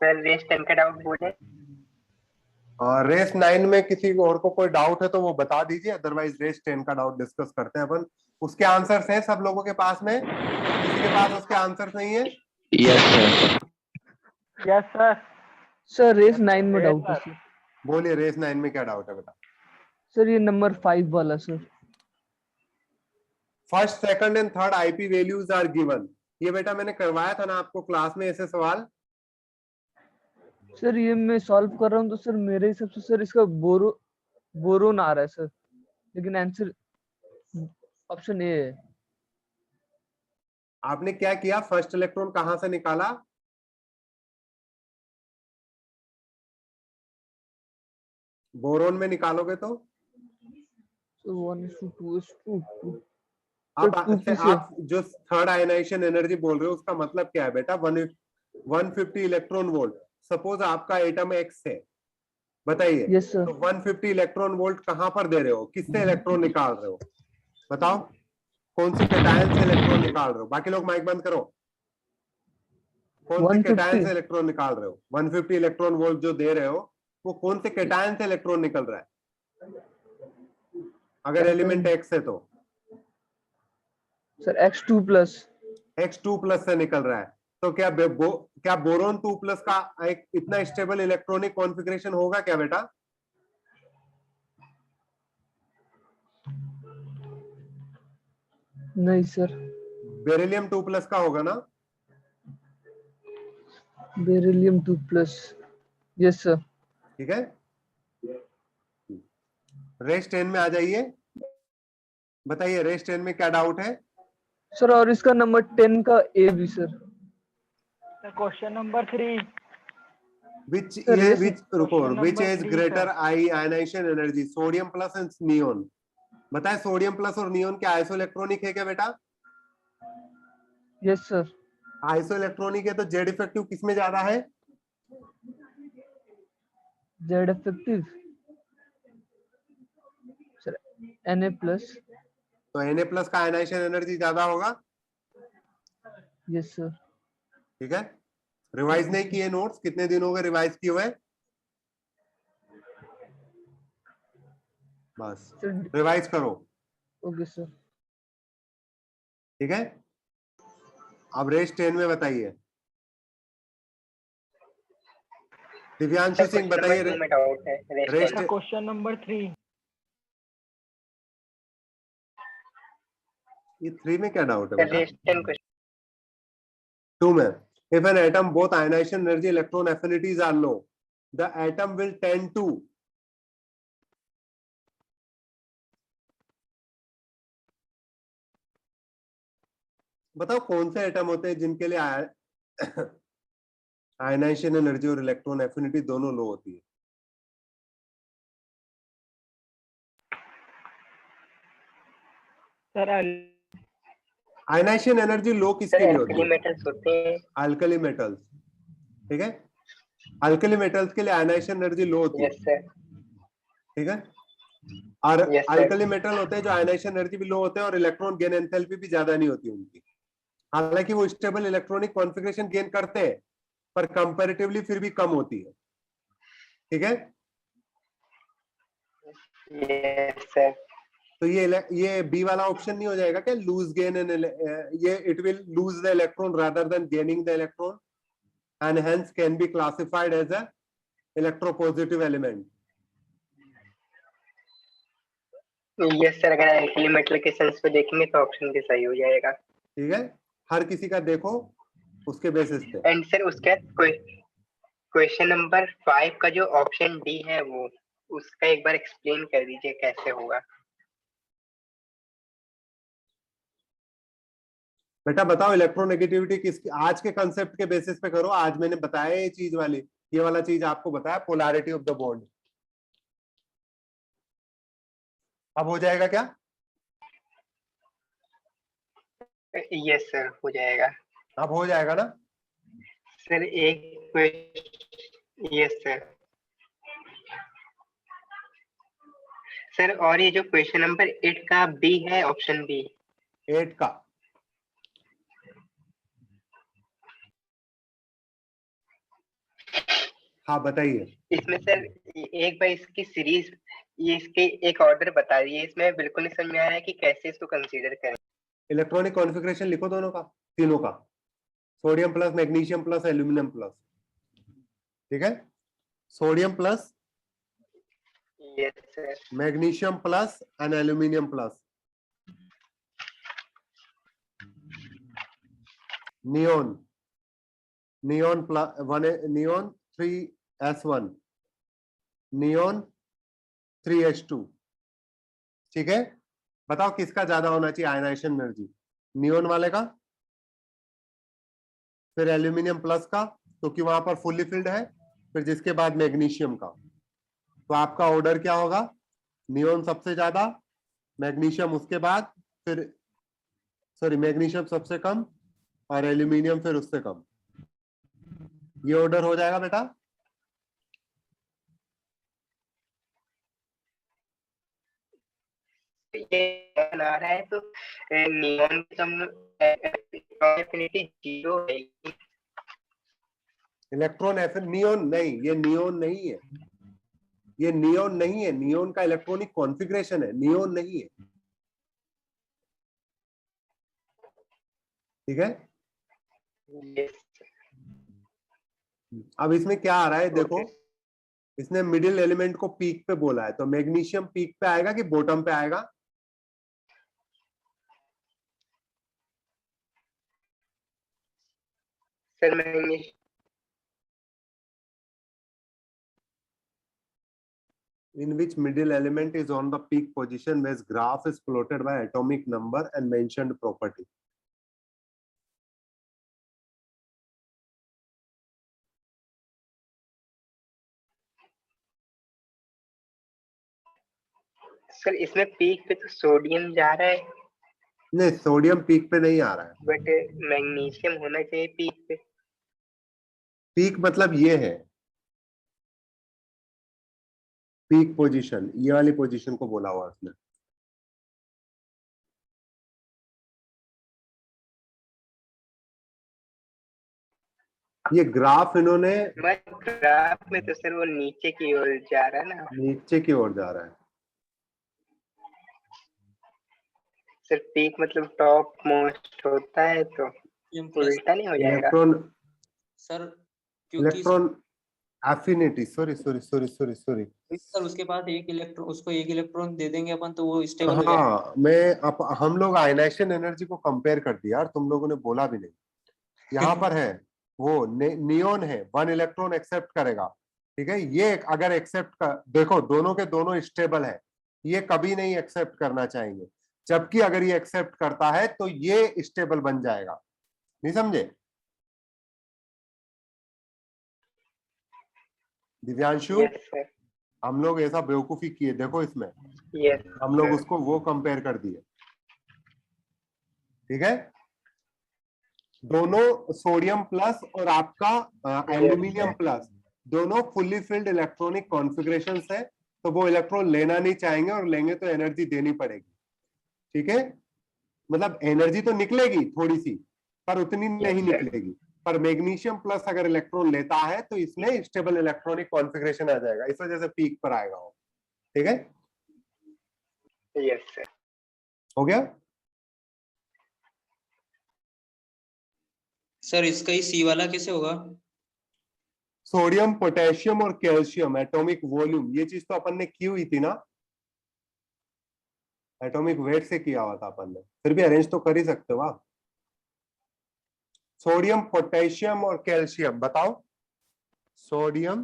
सर रेस 10 का डाउट बोले। और रेस 9 में किसी और को कोई डाउट है तो वो बता दीजिए, अदरवाइज रेस 10 का डाउट डिस्कस करते हैं अपन। उसके आंसर्स हैं सब लोगों के पास में? किसी के पास उसके आंसर्स नहीं है? Yes sir. Yes sir. Sir race 9 में डाउट है सर। बोलिए, रेस 9 में क्या डाउट है बेटा? सर ये नंबर 5 वाला sir. First, second and third IP values are given. ये बेटा मैंने करवाया था ना आपको क्लास में ऐसे सवाल। सर ये मैं सॉल्व कर रहा हूँ तो सर मेरे हिसाब से सर इसका बोरोन आ रहा है सर, लेकिन आंसर ऑप्शन ए है। आपने क्या किया? फर्स्ट इलेक्ट्रॉन कहां से निकाला? बोरोन में निकालोगे तो So 1:2:2. आप जो थर्ड आयनाइजेशन एनर्जी बोल रहे हो उसका मतलब क्या है बेटा? 150 इलेक्ट्रॉन वोल्ट। सपोज आपका एटम एक्स है, बताइए। Yes sir. तो 150 इलेक्ट्रॉन वोल्ट कहां पर दे रहे हो? किससे इलेक्ट्रॉन निकाल रहे हो? बताओ, कौन सी कैटायन से इलेक्ट्रॉन निकाल रहे हो? बाकी लोग माइक बंद करो। कौन सी कैटायन से इलेक्ट्रॉन निकाल रहे हो? 150 इलेक्ट्रॉन वोल्ट जो दे रहे हो वो कौन से कैटायन से इलेक्ट्रॉन निकल रहा है अगर एलिमेंट एक्स है तो? Sir X2+। X2+ से निकल रहा है। तो क्या क्या बोरोन 2+ का एक इतना स्टेबल इलेक्ट्रॉनिक कॉन्फ़िगरेशन होगा क्या बेटा? नहीं सर। बेरिलियम 2+ का होगा ना? बेरिलियम 2+। Yes sir. ठीक है, रेस 10 में आ जाइए। बताइए रेस 10 में क्या डाउट है? सर और इसका नंबर 10 का ए भी sir. Question number 3। Which Sir, ये yes, विच रुको, question which number is 3, greater sir. I ionisation energy, sodium plus and neon? बताए सोडियम प्लस और नियोन के आइसो इलेक्ट्रॉनिक है क्या बेटा? Yes sir. आइसो इलेक्ट्रॉनिक है तो जेड इफेक्टिव किसमें ज्यादा है? Z effective sir Na+। तो Na+ का आयनाइजेशन एनर्जी ज्यादा होगा। Yes sir. ठीक है, रिवाइज नहीं किए नोट्स? कितने दिन हो गए रिवाइज किए हुए? बस सर रिवाइज करो। Okay sir. ठीक है, अब रेस 10 में बताइए। दिव्यांशु सिंह बताइए। में डाउट है रेस रेस 10। Question number 3। ये 3 में क्या डाउट है सर बेटा? रेस 10 क्वेश्चन 2 में, if an atom both ionization energy electron affinities are low, the atom will tend to बताओ कौन से एटम होते हैं जिनके लिए आयनाइजेशन एनर्जी और इलेक्ट्रॉन एफिनिटी दोनों लो होती है? सर आयनाइजेशन एनर्जी लो किसके लिए होती एल्कली है? मेटल्स होते हैं। Alkali metals. ठीक है, अल्कली मेटल्स के लिए आयनाइजेशन एनर्जी लो होती है। Yes sir. ठीक है, और Yes, sir. अल्कली मेटल होते हैं जो आयनाइजेशन एनर्जी भी लो होते हैं और इलेक्ट्रॉन गेन एंथैल्पी भी ज्यादा नहीं होती उनकी। हालांकि वो स्टेबल इलेक्ट्रॉनिक कॉन्फ़िगरेशन गेन करते हैं पर कंपैरेटिवली फिर भी कम होती है। ठीक है, यस सर। तो ये बी वाला ऑप्शन नहीं हो जाएगा क्या? लूज गेन एंड ये it will lose the electron rather than gaining the electron and hence can be classified as a electropositive element. Yes sir, अगर एल्कली मेटल के सेंस पे देखेंगे तो ऑप्शन भी सही हो जाएगा। ठीक है, हर किसी का देखो उसके बेसिस पे। एंड सर उसके क्वेश्चन नंबर 5 का जो ऑप्शन डी है वो उसका एक बार एक्सप्लेन कर दीजिए कैसे होगा। बेटा बताओ इलेक्ट्रोनेगेटिविटी किसकी? आज के कंसेप्ट के बेसिस पे करो। आज मैंने बताया ये चीज वाली, ये वाला चीज आपको बताया, पोलैरिटी ऑफ द बॉन्ड। अब हो जाएगा क्या? यस सर, हो जाएगा अब हो जाएगा ना? सर। एक क्वेश्चन, यस सर। सर और ये जो क्वेश्चन नंबर 8 का बी है, ऑप्शन बी। 8 का हाँ बताइए। इसमें सर एक बार इसकी सीरीज, ये इसके एक ऑर्डर बता दिए, इसमें बिल्कुल नहीं समझ में आ रहा है कि कैसे इसको कंसीडर करें। इलेक्ट्रॉनिक कॉन्फ़िगरेशन लिखो दोनों का, तीनों का, sodium plus, magnesium plus, aluminium plus. ठीक है, sodium plus, yes sir. Magnesium plus and aluminium plus. Neon, neon plus one, neon 3s1, neon 3h2। ठीक है, बताओ किसका ज्यादा होना चाहिए आयनाइजेशन एनर्जी? नियोन वाले का, फिर एल्यूमिनियम प्लस का, क्योंकि वहां पर फुल्ली फिल्ड है, फिर जिसके बाद मैग्नीशियम का। तो आपका ऑर्डर क्या होगा? नियोन सबसे ज्यादा, मैग्नीशियम उसके बाद, फिर सॉरी मैग्नीशियम सबसे कम और एल्यूमिनियम फिर उससे कम। ये ऑर्डर हो जाएगा बेटा? ये बना रहा है तो नियॉन की हम एफिनिटी 0 है। इलेक्ट्रॉन एफ नियोन नहीं, ये नियोन नहीं है, ये नियोन नहीं है, नियोन का इलेक्ट्रॉनिक कॉन्फ़िगरेशन है, नियोन नहीं है। ठीक है, यस अब इसमें क्या आ रहा है देखो, ओके। इसने मिडिल एलिमेंट को पीक पे बोला है, तो मैग्नीशियम पीक पे आएगा कि बॉटम पे आएगा? सर मैं in which middle element is on the peak position whose graph is plotted by atomic number and mentioned property. Sir इसमें पीक पे तो सोडियम जा रहा है, नहीं, सोडियम पीक पे नहीं आ रहा है। बट मैग्नीशियम होना चाहिए पीक पे। पीक मतलब ये है, पीक पोजीशन, ये वाली पोजीशन को बोला हुआ उसने। ये ग्राफ इन्होंने ग्राफ में तो सर वो नीचे की ओर जा रहा है ना नीचे की ओर जा रहा है। सर। पीक मतलब टॉप मोस्ट होता है, तो उल्टा नहीं हो जाएगा? इलेक्ट्रॉन, सर क्योंकि electron affinity, sorry sorry sorry sorry sorry sir उसके बाद एक इलेक्ट्रॉन, उसको एक इलेक्ट्रॉन दे देंगे अपन तो वो स्टेबल हो जाएगा। हाँ, हम लोग आयनाइजेशन एनर्जी को कंपेयर कर दिया यार, तुम लोगों ने बोला भी नहीं। यहाँ पर है वो नियोन है, 1 इलेक्ट्रॉन एक्सेप्ट करेगा। ठीक है, ये अगर एक्सेप्ट कर, देखो दोनों के दोनों स्टेबल है, ये कभी नहीं एक्सेप्ट करना चाहेंगे, जबकि अगर ये एक्सेप्ट करता है तो ये स्टेबल बन जाएगा। नहीं समझे दिव्यांशु? Yes sir. हम लोग ऐसा बेवकूफी किए, देखो इसमें यस हम लोग उसको वो कंपेयर कर दिए। ठीक है, दोनों सोडियम प्लस और आपका एल्यूमिनियम प्लस, दोनों फुल्ली फिल्ड इलेक्ट्रॉनिक कॉन्फ़िगरेशंस है, तो वो इलेक्ट्रॉन लेना नहीं चाहेंगे, और लेंगे तो एनर्जी देनी पड़ेगी। ठीक है, मतलब एनर्जी तो निकलेगी थोड़ी सी, पर उतनी नहीं निकलेगी। पर मैग्नीशियम प्लस अगर इलेक्ट्रॉन लेता है तो इसमें स्टेबल इलेक्ट्रॉनिक कॉन्फ़िगरेशन आ जाएगा, इस वजह से पीक पर आएगा वो। ठीक है, यस सर। हो गया? सर इसका ही सी वाला कैसे होगा? सोडियम, पोटेशियम और कैल्शियम, एटॉमिक वॉल्यूम, ये चीज तो अपन ने की हुई थी ना, एटॉमिक वेट से किया हुआ था अपन ने, फिर भी अरेंज तो कर ही सकते हो आप। सोडियम, पोटेशियम और कैल्शियम, बताओ। सोडियम,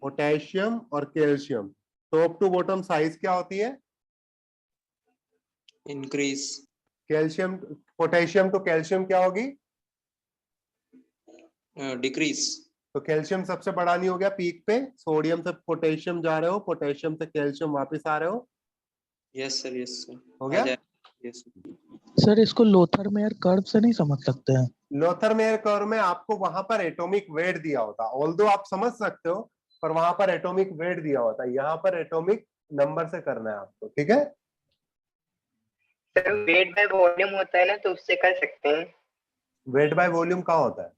पोटेशियम और calcium, top to bottom size क्या होती है? Increase. Calcium, potassium to calcium क्या होगी? डिक्रीज। तो कैल्शियम सबसे बड़ा नहीं हो गया पीक पे, सोडियम से पोटेशियम जा रहे हो, पोटेशियम से कैल्शियम वापस आ रहे हो, यस सर, यस सर। हो गया? Yes. सर इसको लोथरमेयर कर्व से नहीं समझ सकते हैं? लोथरमेयर कर्व में आपको वहां पर एटॉमिक वेट दिया होता, ऑल्दो आप समझ सकते हो, पर वहां पर एटॉमिक वेट दिया होता है, यहाँ पर एटॉमिक नंबर से करना है आपको, ठीक है। सर वेट बाय वॉल्यूम होता है ना, तो उससे कर सकते हैं। वेट बाय वॉल्यूम कहाँ होता है?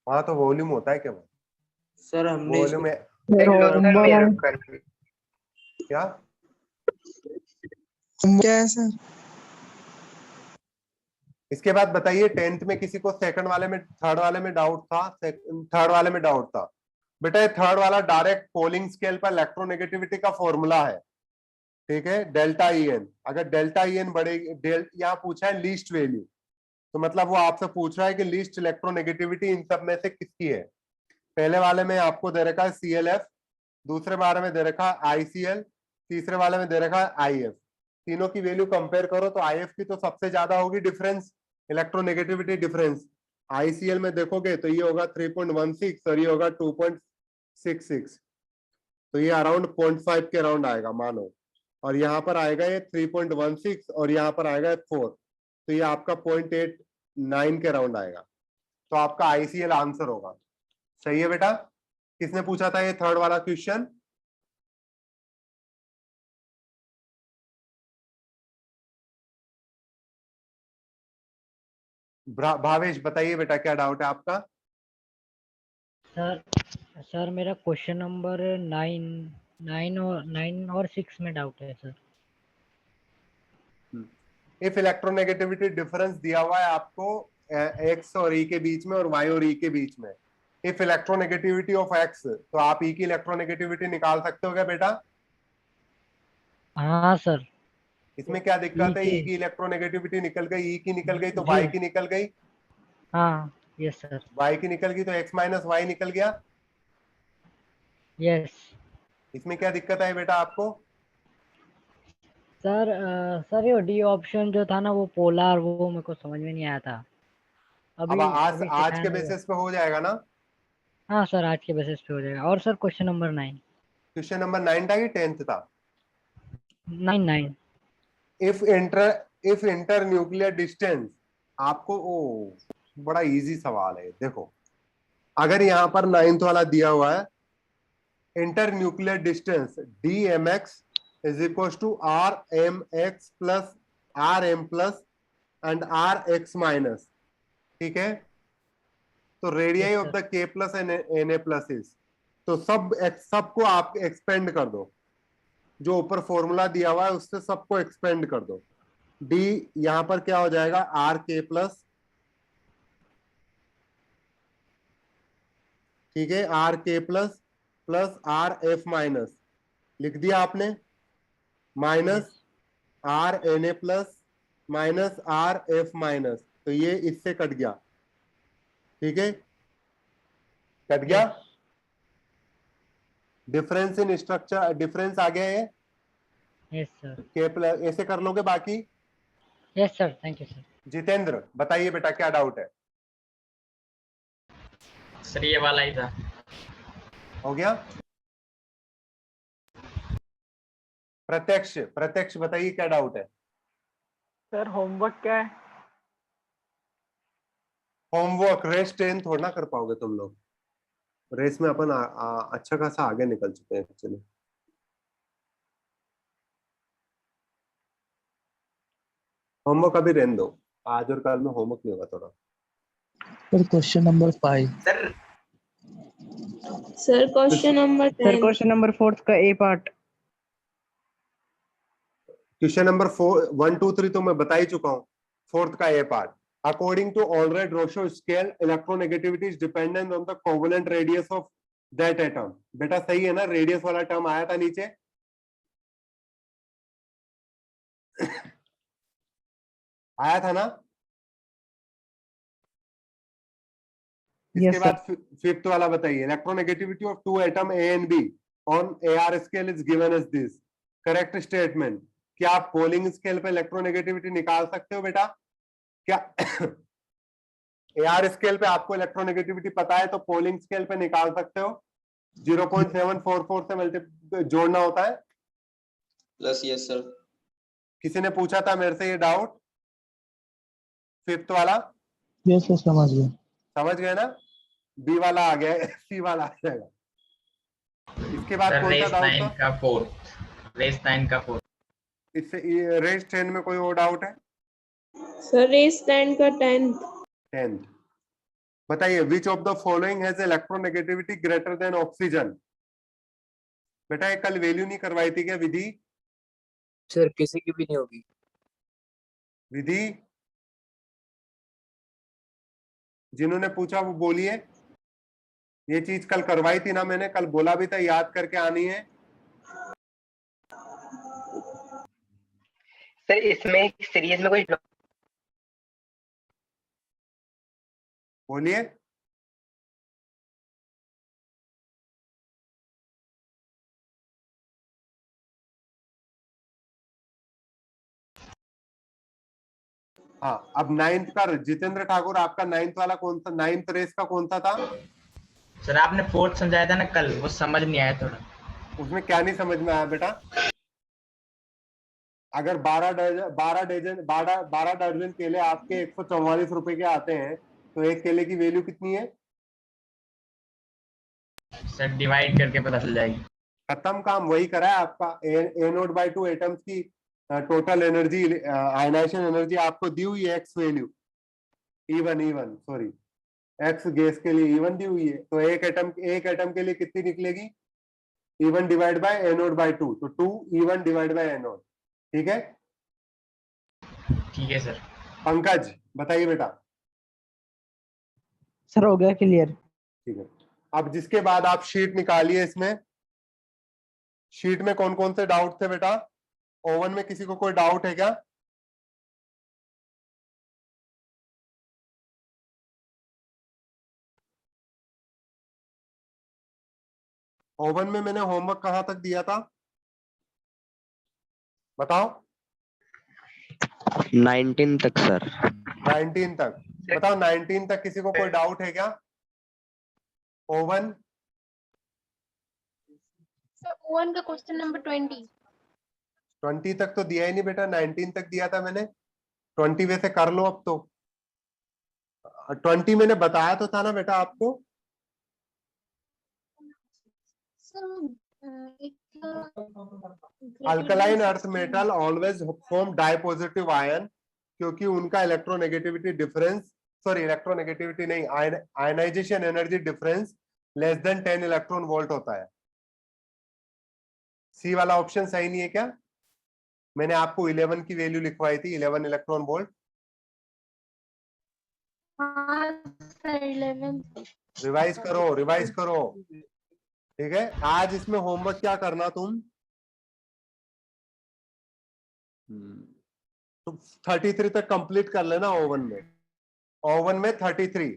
वहां तो वॉल्यूम होता है क्या? सर हमने वॉल्यूम है लोथरमेयर कर्व। क्या? क्या है सर? इसके बाद बताइए, 10th में किसी को सेकंड वाले में, थर्ड वाले में डाउट था? थर्ड वाले में डाउट था बेटा। ये थर्ड वाला डायरेक्ट पोलिंग स्केल पर इलेक्ट्रोनेगेटिविटी का फॉर्मूला है, ठीक है, डेल्टा ई एन। अगर डेल्टा ई एन बढ़ेगी, यहाँ पूछा है लीस्ट वैल्यू, तो मतलब वो आपसे पूछ रहा है कि लीस्ट इलेक्ट्रोनेगेटिविटी इन सब में से किसकी है। पहले वाले में आपको दे रखा है CLF, दूसरे वाले में दे रखा है ICL, तीसरे वाले में दे रखा है IF। तीनों की वैल्यू कंपेयर करो तो IF की तो सबसे ज्यादा होगी डिफरेंस, इलेक्ट्रोनेगेटिविटी डिफरेंस। ICL में देखोगे तो ये होगा 3.16 और ये होगा 2.66, तो ये अराउंड 0.5 के अराउंड आएगा मानो, और यहाँ पर आएगा ये 3.16 और यहाँ पर आएगा 4, तो ये आपका 0.89 के अराउंड आएगा, तो आपका ICL आंसर होगा। सही है बेटा। किसने पूछा था ये थर्ड वाला क्वेश्चन? भावेश बताइए बेटा, क्या डाउट है आपका? सर मेरा क्वेश्चन नंबर 9 और 6 में डाउट है सर। इफ इलेक्ट्रोनेगेटिविटी डिफरेंस दिया हुआ है आपको x और e के बीच में और y और e के बीच में, इफ इलेक्ट्रोनेगेटिविटी ऑफ x, तो आप e की इलेक्ट्रोनेगेटिविटी निकाल सकते हो क्या बेटा? हाँ सर। इसमें क्या दिक्कत है? e की इलेक्ट्रोनेगेटिविटी निकल गई, e की निकल गई तो y की निकल गई, हाँ यस सर। y की निकल गई तो x माइनस y निकल गया। यस इसमें क्या दिक्कत है बेटा आपको? सर। सर ये डी ऑप्शन जो था ना वो पोलर, वो मेरे को समझ में नहीं आया था। अब आज सिखाया के नहीं गया। बेसिस पे हो जाएगा ना? हाँ सर आज के बेसिस पे हो जाएगा। और sir question number 9। Question number 9 था कि 10th था? 9। इफ इंटर न्यूक्लियर डिस्टेंस, आपको ओ बड़ा इजी सवाल है, देखो अगर यहाँ पर 9th वाला दिया हुआ है, inter nuclear distance DMX is equal to RMX plus RM plus and RX minus, ठीक है, तो radii of the K plus and Na plus is, तो सबको आप एक्सपेंड कर दो, जो ऊपर फॉर्मूला दिया हुआ है उससे सबको एक्सपेंड कर दो। D यहां पर क्या हो जाएगा RK प्लस, ठीक है, RK plus plus RF minus, लिख दिया आपने, minus RNA plus minus RF minus, तो ये इससे कट गया, ठीक है, कट गया। डिफरेंस इन स्ट्रक्चर, डिफरेंस आ गया ये। Yes sir. K प्लस ऐसे कर लोगे बाकी। Yes sir thank you sir. Jitendra बताइए बेटा, क्या डाउट है? सर ये वाला ही था। हो गया। प्रत्यक्ष बताइए, क्या डाउट है? सर होमवर्क क्या है? होमवर्क रेस 10 थोड़ा ना कर पाओगे तुम लोग, रेस में अपन अच्छा खासा आगे निकल चुके हैं एक्चुअली। होमवर्क अभी रहने दो, आज और कल में होमवर्क नहीं होगा थोड़ा। Sir question number 5। Sir question number 10। Sir question number 4 का ए पार्ट। क्वेश्चन नंबर 1 2 3 तो मैं बता ही चुका हूँ, 4th का A part. According to Allred-Rosho स्केल, electronegativity is dependent on the covalent radius of that atom. बेटा सही है ना, रेडियस वाला टर्म आया था नीचे। आया था ना? इसके बाद 5th वाला बताइए, electronegativity of 2 atom A and B on AR scale is given as this. Correct statement. क्या आप पोलिंग स्केल पे इलेक्ट्रोनेगेटिविटी निकाल सकते हो बेटा? क्या AR स्केल पे आपको इलेक्ट्रोनेगेटिविटी पता है तो पोलिंग स्केल पे निकाल सकते हो? 0.744 से जोड़ना होता है। Plus yes sir. किसी ने पूछा था मेरे से ये डाउट, फिफ्थ वाला? यस सर समझ गया। समझ गए ना? बी वाला आ गया, सी वाला आ जाएगा। इसके बाद सर कौन सा रेस डाउट 9 था? का 4, रेस 9 का 4। इससे रेस 10 में कोई और डाउट है? सर रेस 10 का 10th। 10th बताइए, which of the following has electronegativity greater than oxygen? बेटा ये कल वैल्यू नहीं करवाई थी क्या विधि? सर किसी की भी नहीं होगी। विधि जिन्होंने पूछा वो बोलिए। ये चीज कल करवाई थी ना मैंने, कल बोला भी था याद करके आनी है। सर इसमें सीरीज में कोई बोलिए। हाँ, अब 9th का जितेंद्र ठाकुर, आपका 9th वाला कौन सा, 9th रेस का कौन सा था? सर आपने 4th समझाया था ना कल, वो समझ नहीं आया थोड़ा। उसमें क्या नहीं समझ में आया बेटा? अगर 12 दर्जन केले आपके 144 रुपए के आते हैं तो एक केले की वैल्यू कितनी है? सर डिवाइड करके पता चल जाएगी। खत्म, काम वही करा है आपका। A0/2 एटम्स की टोटल एनर्जी, आयनाइजेशन एनर्जी आपको दी हुई है, x value E1 sorry, x gas के लिए E1 दी हुई है, तो एक एटम के लिए कितनी निकलेगी? E1 डिवाइड बाय A0/2, तो 2 E1 डिवाइड बाय A0। ठीक है? ठीक है सर। पंकज बताइए बेटा। सर हो गया क्लियर। ठीक है, अब जिसके बाद आप शीट निकालिए। इसमें शीट में कौन कौन से डाउट थे बेटा? ओवन में किसी को कोई डाउट है क्या? ओवन में मैंने होमवर्क कहां तक दिया था बताओ? 19 तक सर। 19 तक बताओ। 19 तक किसी को कोई डाउट है क्या? ओवन सर O1 का क्वेश्चन नंबर 20। 20 तक तो दिया ही नहीं बेटा, 19 तक दिया था मैंने। 20 वैसे कर लो अब तो। 20 मैंने बताया तो था ना बेटा आपको। Alkaline earth metal always form dipositive ion, क्योंकि उनका इलेक्ट्रोनेगेटिविटी डिफरेंस, सॉरी इलेक्ट्रोनेगेटिविटी नहीं, ionization energy difference less than 10 electron volt होता है। सी वाला ऑप्शन सही नहीं है क्या? मैंने आपको 11 की वैल्यू लिखवाई थी, 11 इलेक्ट्रॉन वोल्ट। हाँ सर 11। रिवाइज करो, रिवाइज करो। ठीक है, आज इसमें होमवर्क क्या करना तुम, तो 33 तक कंप्लीट कर लेना ओवन में। ओवन में 33।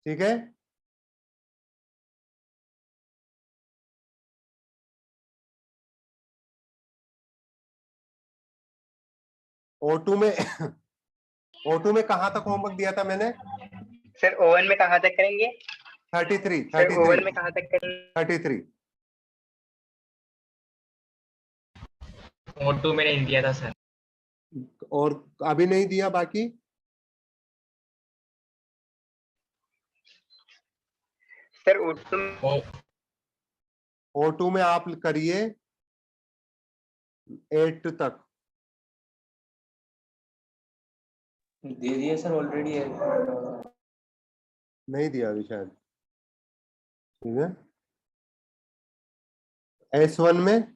ठीक है, O2 में O2 में कहां तक होमवर्क दिया था मैंने? सर ओवन में कहाँ तक करेंगे? 33 सर ओवन में कहाँ तक करेंगे? 33। O2 में नहीं दिया था सर। और अभी नहीं दिया बाकी? सर O2 O2 में आप करिए 8 तक। दे दिया सर ऑलरेडी है। नहीं दिया अभी शायद। ठीक है, S1 में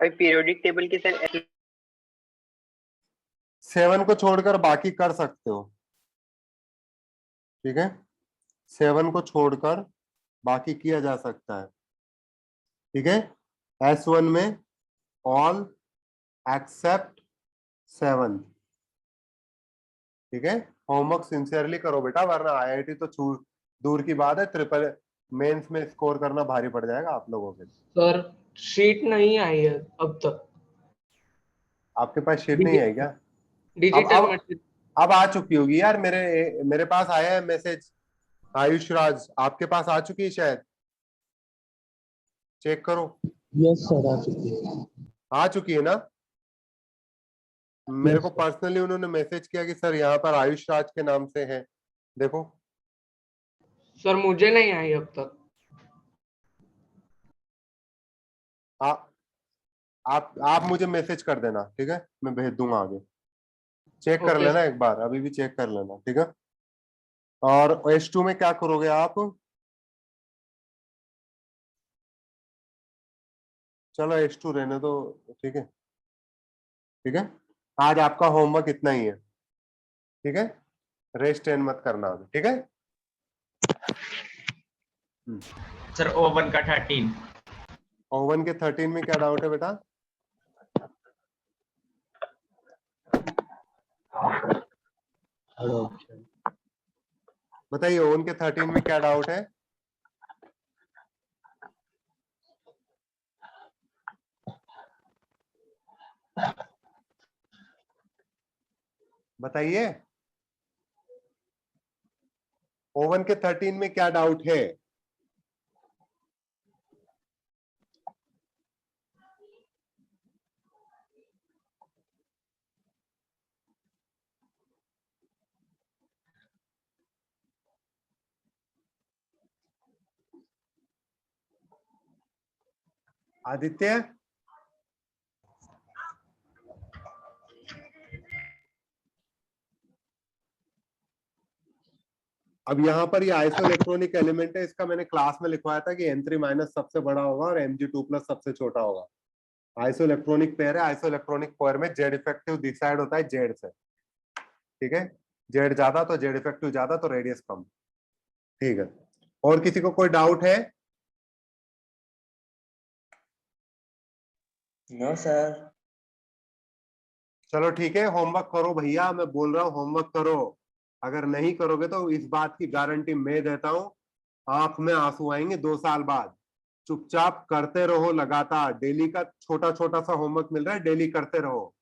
पीरियोडिक टेबल की सर 7 को छोड़कर बाकी कर सकते हो। ठीक है, 7 को छोड़कर बाकी किया जा सकता है। ठीक है, S1 में ऑल एक्सेप्ट 7। ठीक है, होमवर्क सिंसियरली करो बेटा, वरना IIT तो दूर की बात है, ट्रिपल मेंस में स्कोर करना भारी पड़ जाएगा आप लोगों के। सर शीट नहीं आई है अब तक। आपके पास शीट नहीं है क्या? डिजिटल अब आ चुकी होगी यार, मेरे पास आया है मैसेज। आयुष राज, आपके पास आ चुकी है शायद, चेक करो। यस सर, आ चुकी है। आ चुकी है ना? मेरे Yes, को sir. पर्सनली उन्होंने मैसेज किया कि सर यहाँ पर आयुष राज के नाम से है। देखो, सर मुझे नहीं आई अब तक। आप मुझे मैसेज कर देना, ठीक है? मैं भेज दूंगा आगे। चेक कर ओके लेना एक बार, अभी भी चेक कर लेना, ठीक है? और H2 में क्या करोगे आप? चलो H2 रहने दो, ठीक है? ठीक है, आज आपका होमवर्क इतना ही है, ठीक है? रेस्ट एंड मत करना अभी, ठीक है? सर O1 का 13। ओवन के 13 में क्या डाउट है बेटा? बताइए, ओवन के 13 में क्या डाउट है? बताइए, ओवन के 13 में क्या डाउट है? आदित्य, अब यहाँ पर ये आइसोइलेक्ट्रॉनिक एलिमेंट है, इसका मैंने क्लास में लिखवाया था कि N3 माइनस सबसे बड़ा होगा और Mg2 प्लस सबसे छोटा होगा। आइसोइलेक्ट्रॉनिक पेयर है, आइसोइलेक्ट्रॉनिक पेयर में जेड इफेक्टिव डिसाइड होता है जेड से, ठीक है? जेड ज्यादा तो जेड इफेक्टिव ज्यादा तो रेडियस कम, ठीक है? और किसी को कोई डाउट है? No sir. चलो ठीक है, होमवर्क करो भैया, मैं बोल रहा हूँ होमवर्क करो। अगर नहीं करोगे तो इस बात की गारंटी मैं देता हूँ, आंख में आंसू आएंगे 2 साल बाद। चुपचाप करते रहो लगातार, डेली का छोटा छोटा सा होमवर्क मिल रहा है, डेली करते रहो।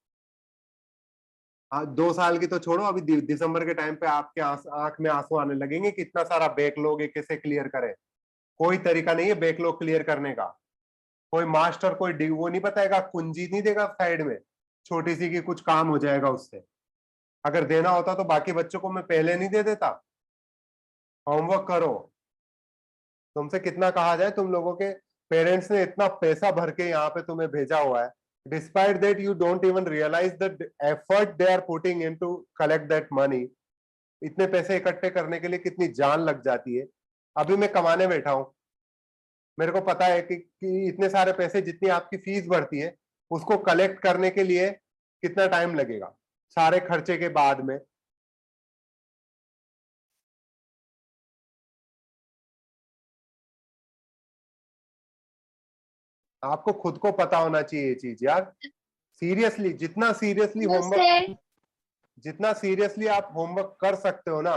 2 साल की तो छोड़ो, अभी दिसंबर के टाइम पे आपके आंख में आंसू आने लगेंगे कि इतना सारा बैकलॉग है, कैसे क्लियर करें? कोई तरीका नहीं है बैकलॉग क्लियर करने का। कोई मास्टर कोई वो नहीं बताएगा, कुंजी नहीं देगा साइड में छोटी सी कि कुछ काम हो जाएगा उससे। अगर देना होता तो बाकी बच्चों को मैं पहले नहीं दे देता। होमवर्क करो। तुमसे कितना कहा जाए, तुम लोगों के पेरेंट्स ने इतना पैसा भर के यहाँ पे तुम्हें भेजा हुआ है, despite that you don't even realise the effort they are putting into collect that money. इतने पैसे इकट्ठे करने के लिए कितनी जान लग जाती है। अभी मैं कमाने बैठा हूं, मेरे को पता है कि इतने सारे पैसे जितनी आपकी फीस बढ़ती है उसको कलेक्ट करने के लिए कितना टाइम लगेगा सारे खर्चे के बाद में। आपको खुद को पता होना चाहिए ये चीज यार। सीरियसली, जितना सीरियसली No, होमवर्क, sir. जितना सीरियसली आप होमवर्क कर सकते हो ना,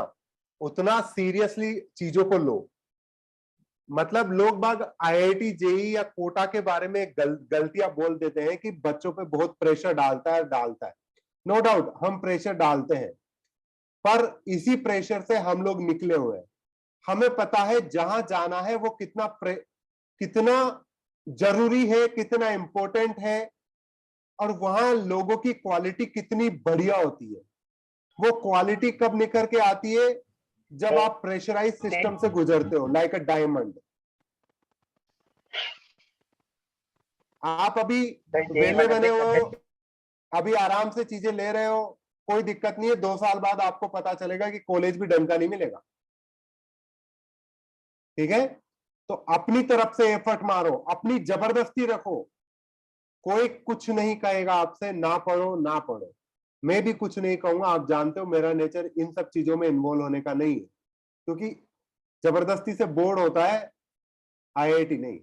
उतना सीरियसली चीजों को लो। मतलब लोग बाग IIT जेई या कोटा के बारे में गलतियां बोल देते हैं कि बच्चों पे बहुत प्रेशर डालता है। नो डाउट हम प्रेशर डालते हैं, पर इसी प्रेशर से हम लोग निकले हुए हैं। हमें पता है जहां जाना है वो कितना जरूरी है, कितना इंपॉर्टेंट है, और वहां लोगों की क्वालिटी कितनी बढ़िया होती है। वो क्वालिटी कब निकल के आती है? जब आप प्रेशराइज सिस्टम से गुजरते हो, लाइक अ डायमंड। आप अभी वेले बने हुए हो, अभी आराम से चीजें ले रहे हो, कोई दिक्कत नहीं है। 2 साल बाद आपको पता चलेगा कि कॉलेज भी ढंग का नहीं मिलेगा, ठीक है? तो अपनी तरफ से एफर्ट मारो, अपनी जबरदस्ती रखो। कोई कुछ नहीं कहेगा आपसे ना पढ़ो ना पढ़ो, मैं भी कुछ नहीं कहूंगा। आप जानते हो मेरा नेचर इन सब चीजों में इन्वॉल्व होने का नहीं है, क्योंकि जबरदस्ती से बोर्ड होता है IIT नहीं।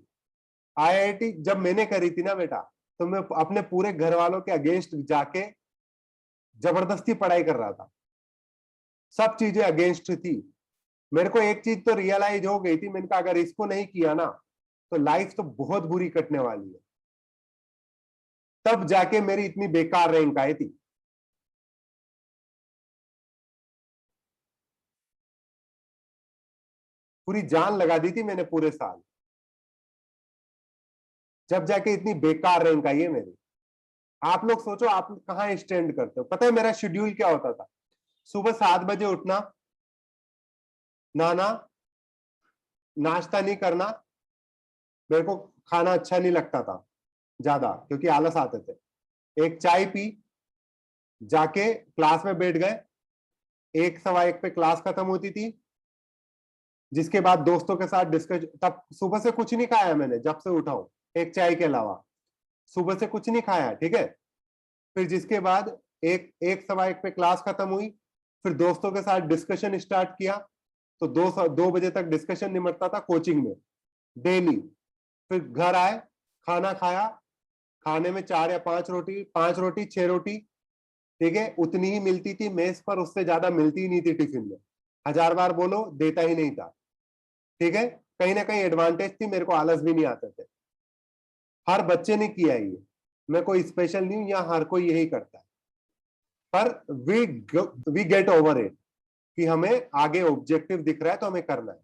IIT जब मैंने करी थी ना बेटा, तो मैं अपने पूरे घर वालों के अगेंस्ट जाके जबरदस्ती पढ़ाई कर रहा था, सब चीजें अगेंस्ट थी। मेरे को एक चीज तो रियलाइज हो गई थी, मैंने कहा अगर इसको नहीं किया ना तो लाइफ तो बहुत बुरी कटने वाली है। तब जाके मेरी इतनी बेकार रैंक आई थी। पूरी जान लगा दी थी मैंने पूरे साल, जब जाके इतनी बेकार रैंक आई है मेरी। आप लोग सोचो आप कहाँ स्टैंड करते हो। पता है मेरा शेड्यूल क्या होता था? सुबह 7 बजे उठना, नहाना, नाश्ता नहीं करना, मेरे को खाना अच्छा नहीं लगता था ज्यादा क्योंकि आलस आते थे, एक चाय पी, जाके क्लास में बैठ गए, 1 सवा 1 पे क्लास खत्म होती थी, जिसके बाद दोस्तों के साथ डिस्कस। तब सुबह से कुछ नहीं खाया मैंने, जब से उठा हूं, एक चाय के अलावा सुबह से कुछ नहीं खाया, ठीक है। फिर जिसके बाद 1 सवा 1 पे क्लास खत्म हुई, फिर दोस्तों के साथ डिस्कशन स्टार्ट किया, तो 2 बजे तक डिस्कशन निमटता था कोचिंग में डेली। फिर घर आए, खाना खाया, खाने में 4 या 5 रोटी, 5 रोटी 6 रोटी, ठीक है, उतनी ही मिलती थी मेस पर, उससे ज्यादा मिलती ही नहीं थी टिफिन में। 1000 बार बोलो देता ही नहीं था, ठीक है। कहीं ना कहीं एडवांटेज थी, मेरे को आलस भी नहीं आते थे। हर बच्चे ने किया ये, मैं कोई स्पेशल नहीं हूं, यहाँ हर कोई यही करता है। पर वी गेट ओवर इट कि हमें आगे ऑब्जेक्टिव दिख रहा है तो हमें करना है।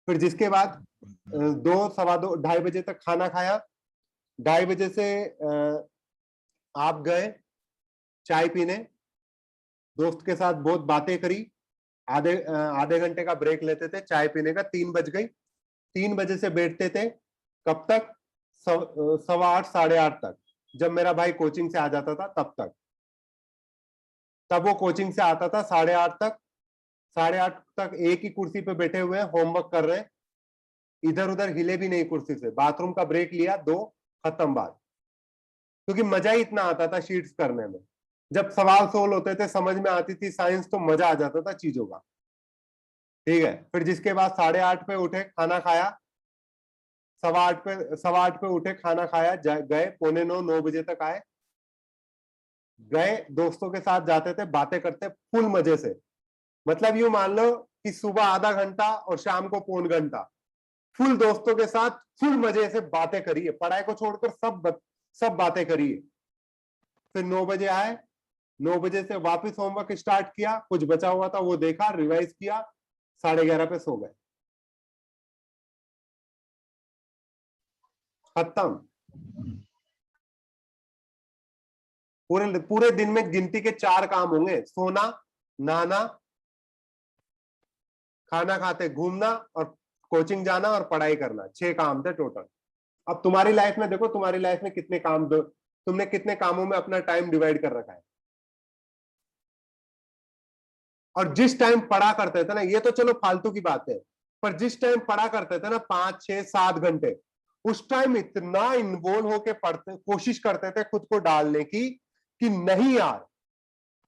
फिर जिसके बाद 2 सवा 2 2:30 बजे तक खाना खाया, 2:30 बजे से आप गए चाय पीने, दोस्त के साथ बहुत बातें करी, आधे घंटे का ब्रेक लेते थे चाय पीने का, 3 बज गई, 3 बजे से बैठते थे कब तक? 8:15 साढ़े 8 तक, जब मेरा भाई कोचिंग से आ जाता था तब तक। तब वो कोचिंग से आता था 8:30 तक, 8:30 तक एक ही कुर्सी पे बैठे हुए हैं, होमवर्क कर रहे हैं, इधर उधर हिले भी नहीं कुर्सी से। बाथरूम का ब्रेक लिया 2, खत्म बात। क्योंकि मजा ही इतना आता था शीट्स करने में, जब सवाल सोल्व होते थे, समझ में आती थी साइंस, तो मजा आ जाता था चीजों का, ठीक है। फिर जिसके बाद 8:30 पे उठे, खाना खाया, 8:15 पे उठे, खाना खाया, गए 8:45 9 बजे तक आए, गए दोस्तों के साथ जाते थे, बातें करते फुल मजे से। मतलब यूं मान लो कि सुबह आधा घंटा और शाम को 1.25 घंटा फुल दोस्तों के साथ फुल मजे से बातें करिए, पढ़ाई को छोड़कर सब बातें करिए। फिर 9 बजे आए, 9 बजे से वापस होमवर्क स्टार्ट किया, कुछ बचा हुआ था वो देखा, रिवाइज किया, 11:30 पे सो गए, खत्म। पूरे दिन में गिनती के 4 काम होंगे, सोना, नहाना, खाना खाते घूमना, और कोचिंग जाना और पढ़ाई करना, 6 काम थे टोटल। अब तुम्हारी लाइफ में देखो, तुम्हारी लाइफ में कितने काम दो, तुमने कितने कामों में अपना टाइम डिवाइड कर रखा है। और जिस टाइम पढ़ा करते थे ना, ये तो चलो फालतू की बात है, पर जिस टाइम पढ़ा करते थे ना 5 6 7 घंटे, उस टाइम इतना इन्वॉल्व होके पढ़ते, कोशिश करते थे खुद को डालने की कि नहीं यार,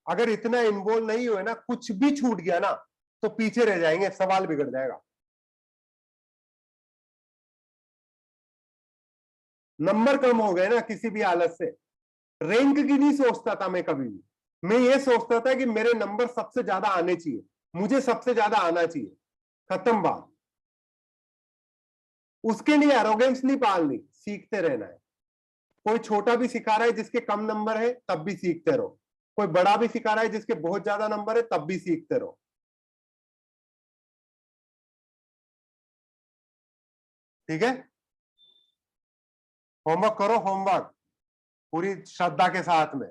अगर इतना इन्वॉल्व नहीं हुए ना, कुछ भी छूट गया ना तो पीछे रह जाएंगे, सवाल बिगड़ जाएगा। नंबर कम हो गए ना किसी भी हालत से, रैंक की नहीं सोचता था मैं कभी भी, मैं ये सोचता था कि मेरे नंबर सबसे ज्यादा आने चाहिए, मुझे सबसे ज्यादा आना चाहिए, खत्म बात। उसके लिए एरोगेंस नहीं पालनी, सीखते रहना है। कोई छोटा भी सिखा रहा है जिसके कम नंबर है, तब भी सीखते रहो। कोई बड़ा भी सिखा रहा है जिसके बहुत ज्यादा नंबर है, तब भी सीखते रहो, ठीक है। होमवर्क करो, होमवर्क पूरी श्रद्धा के साथ में,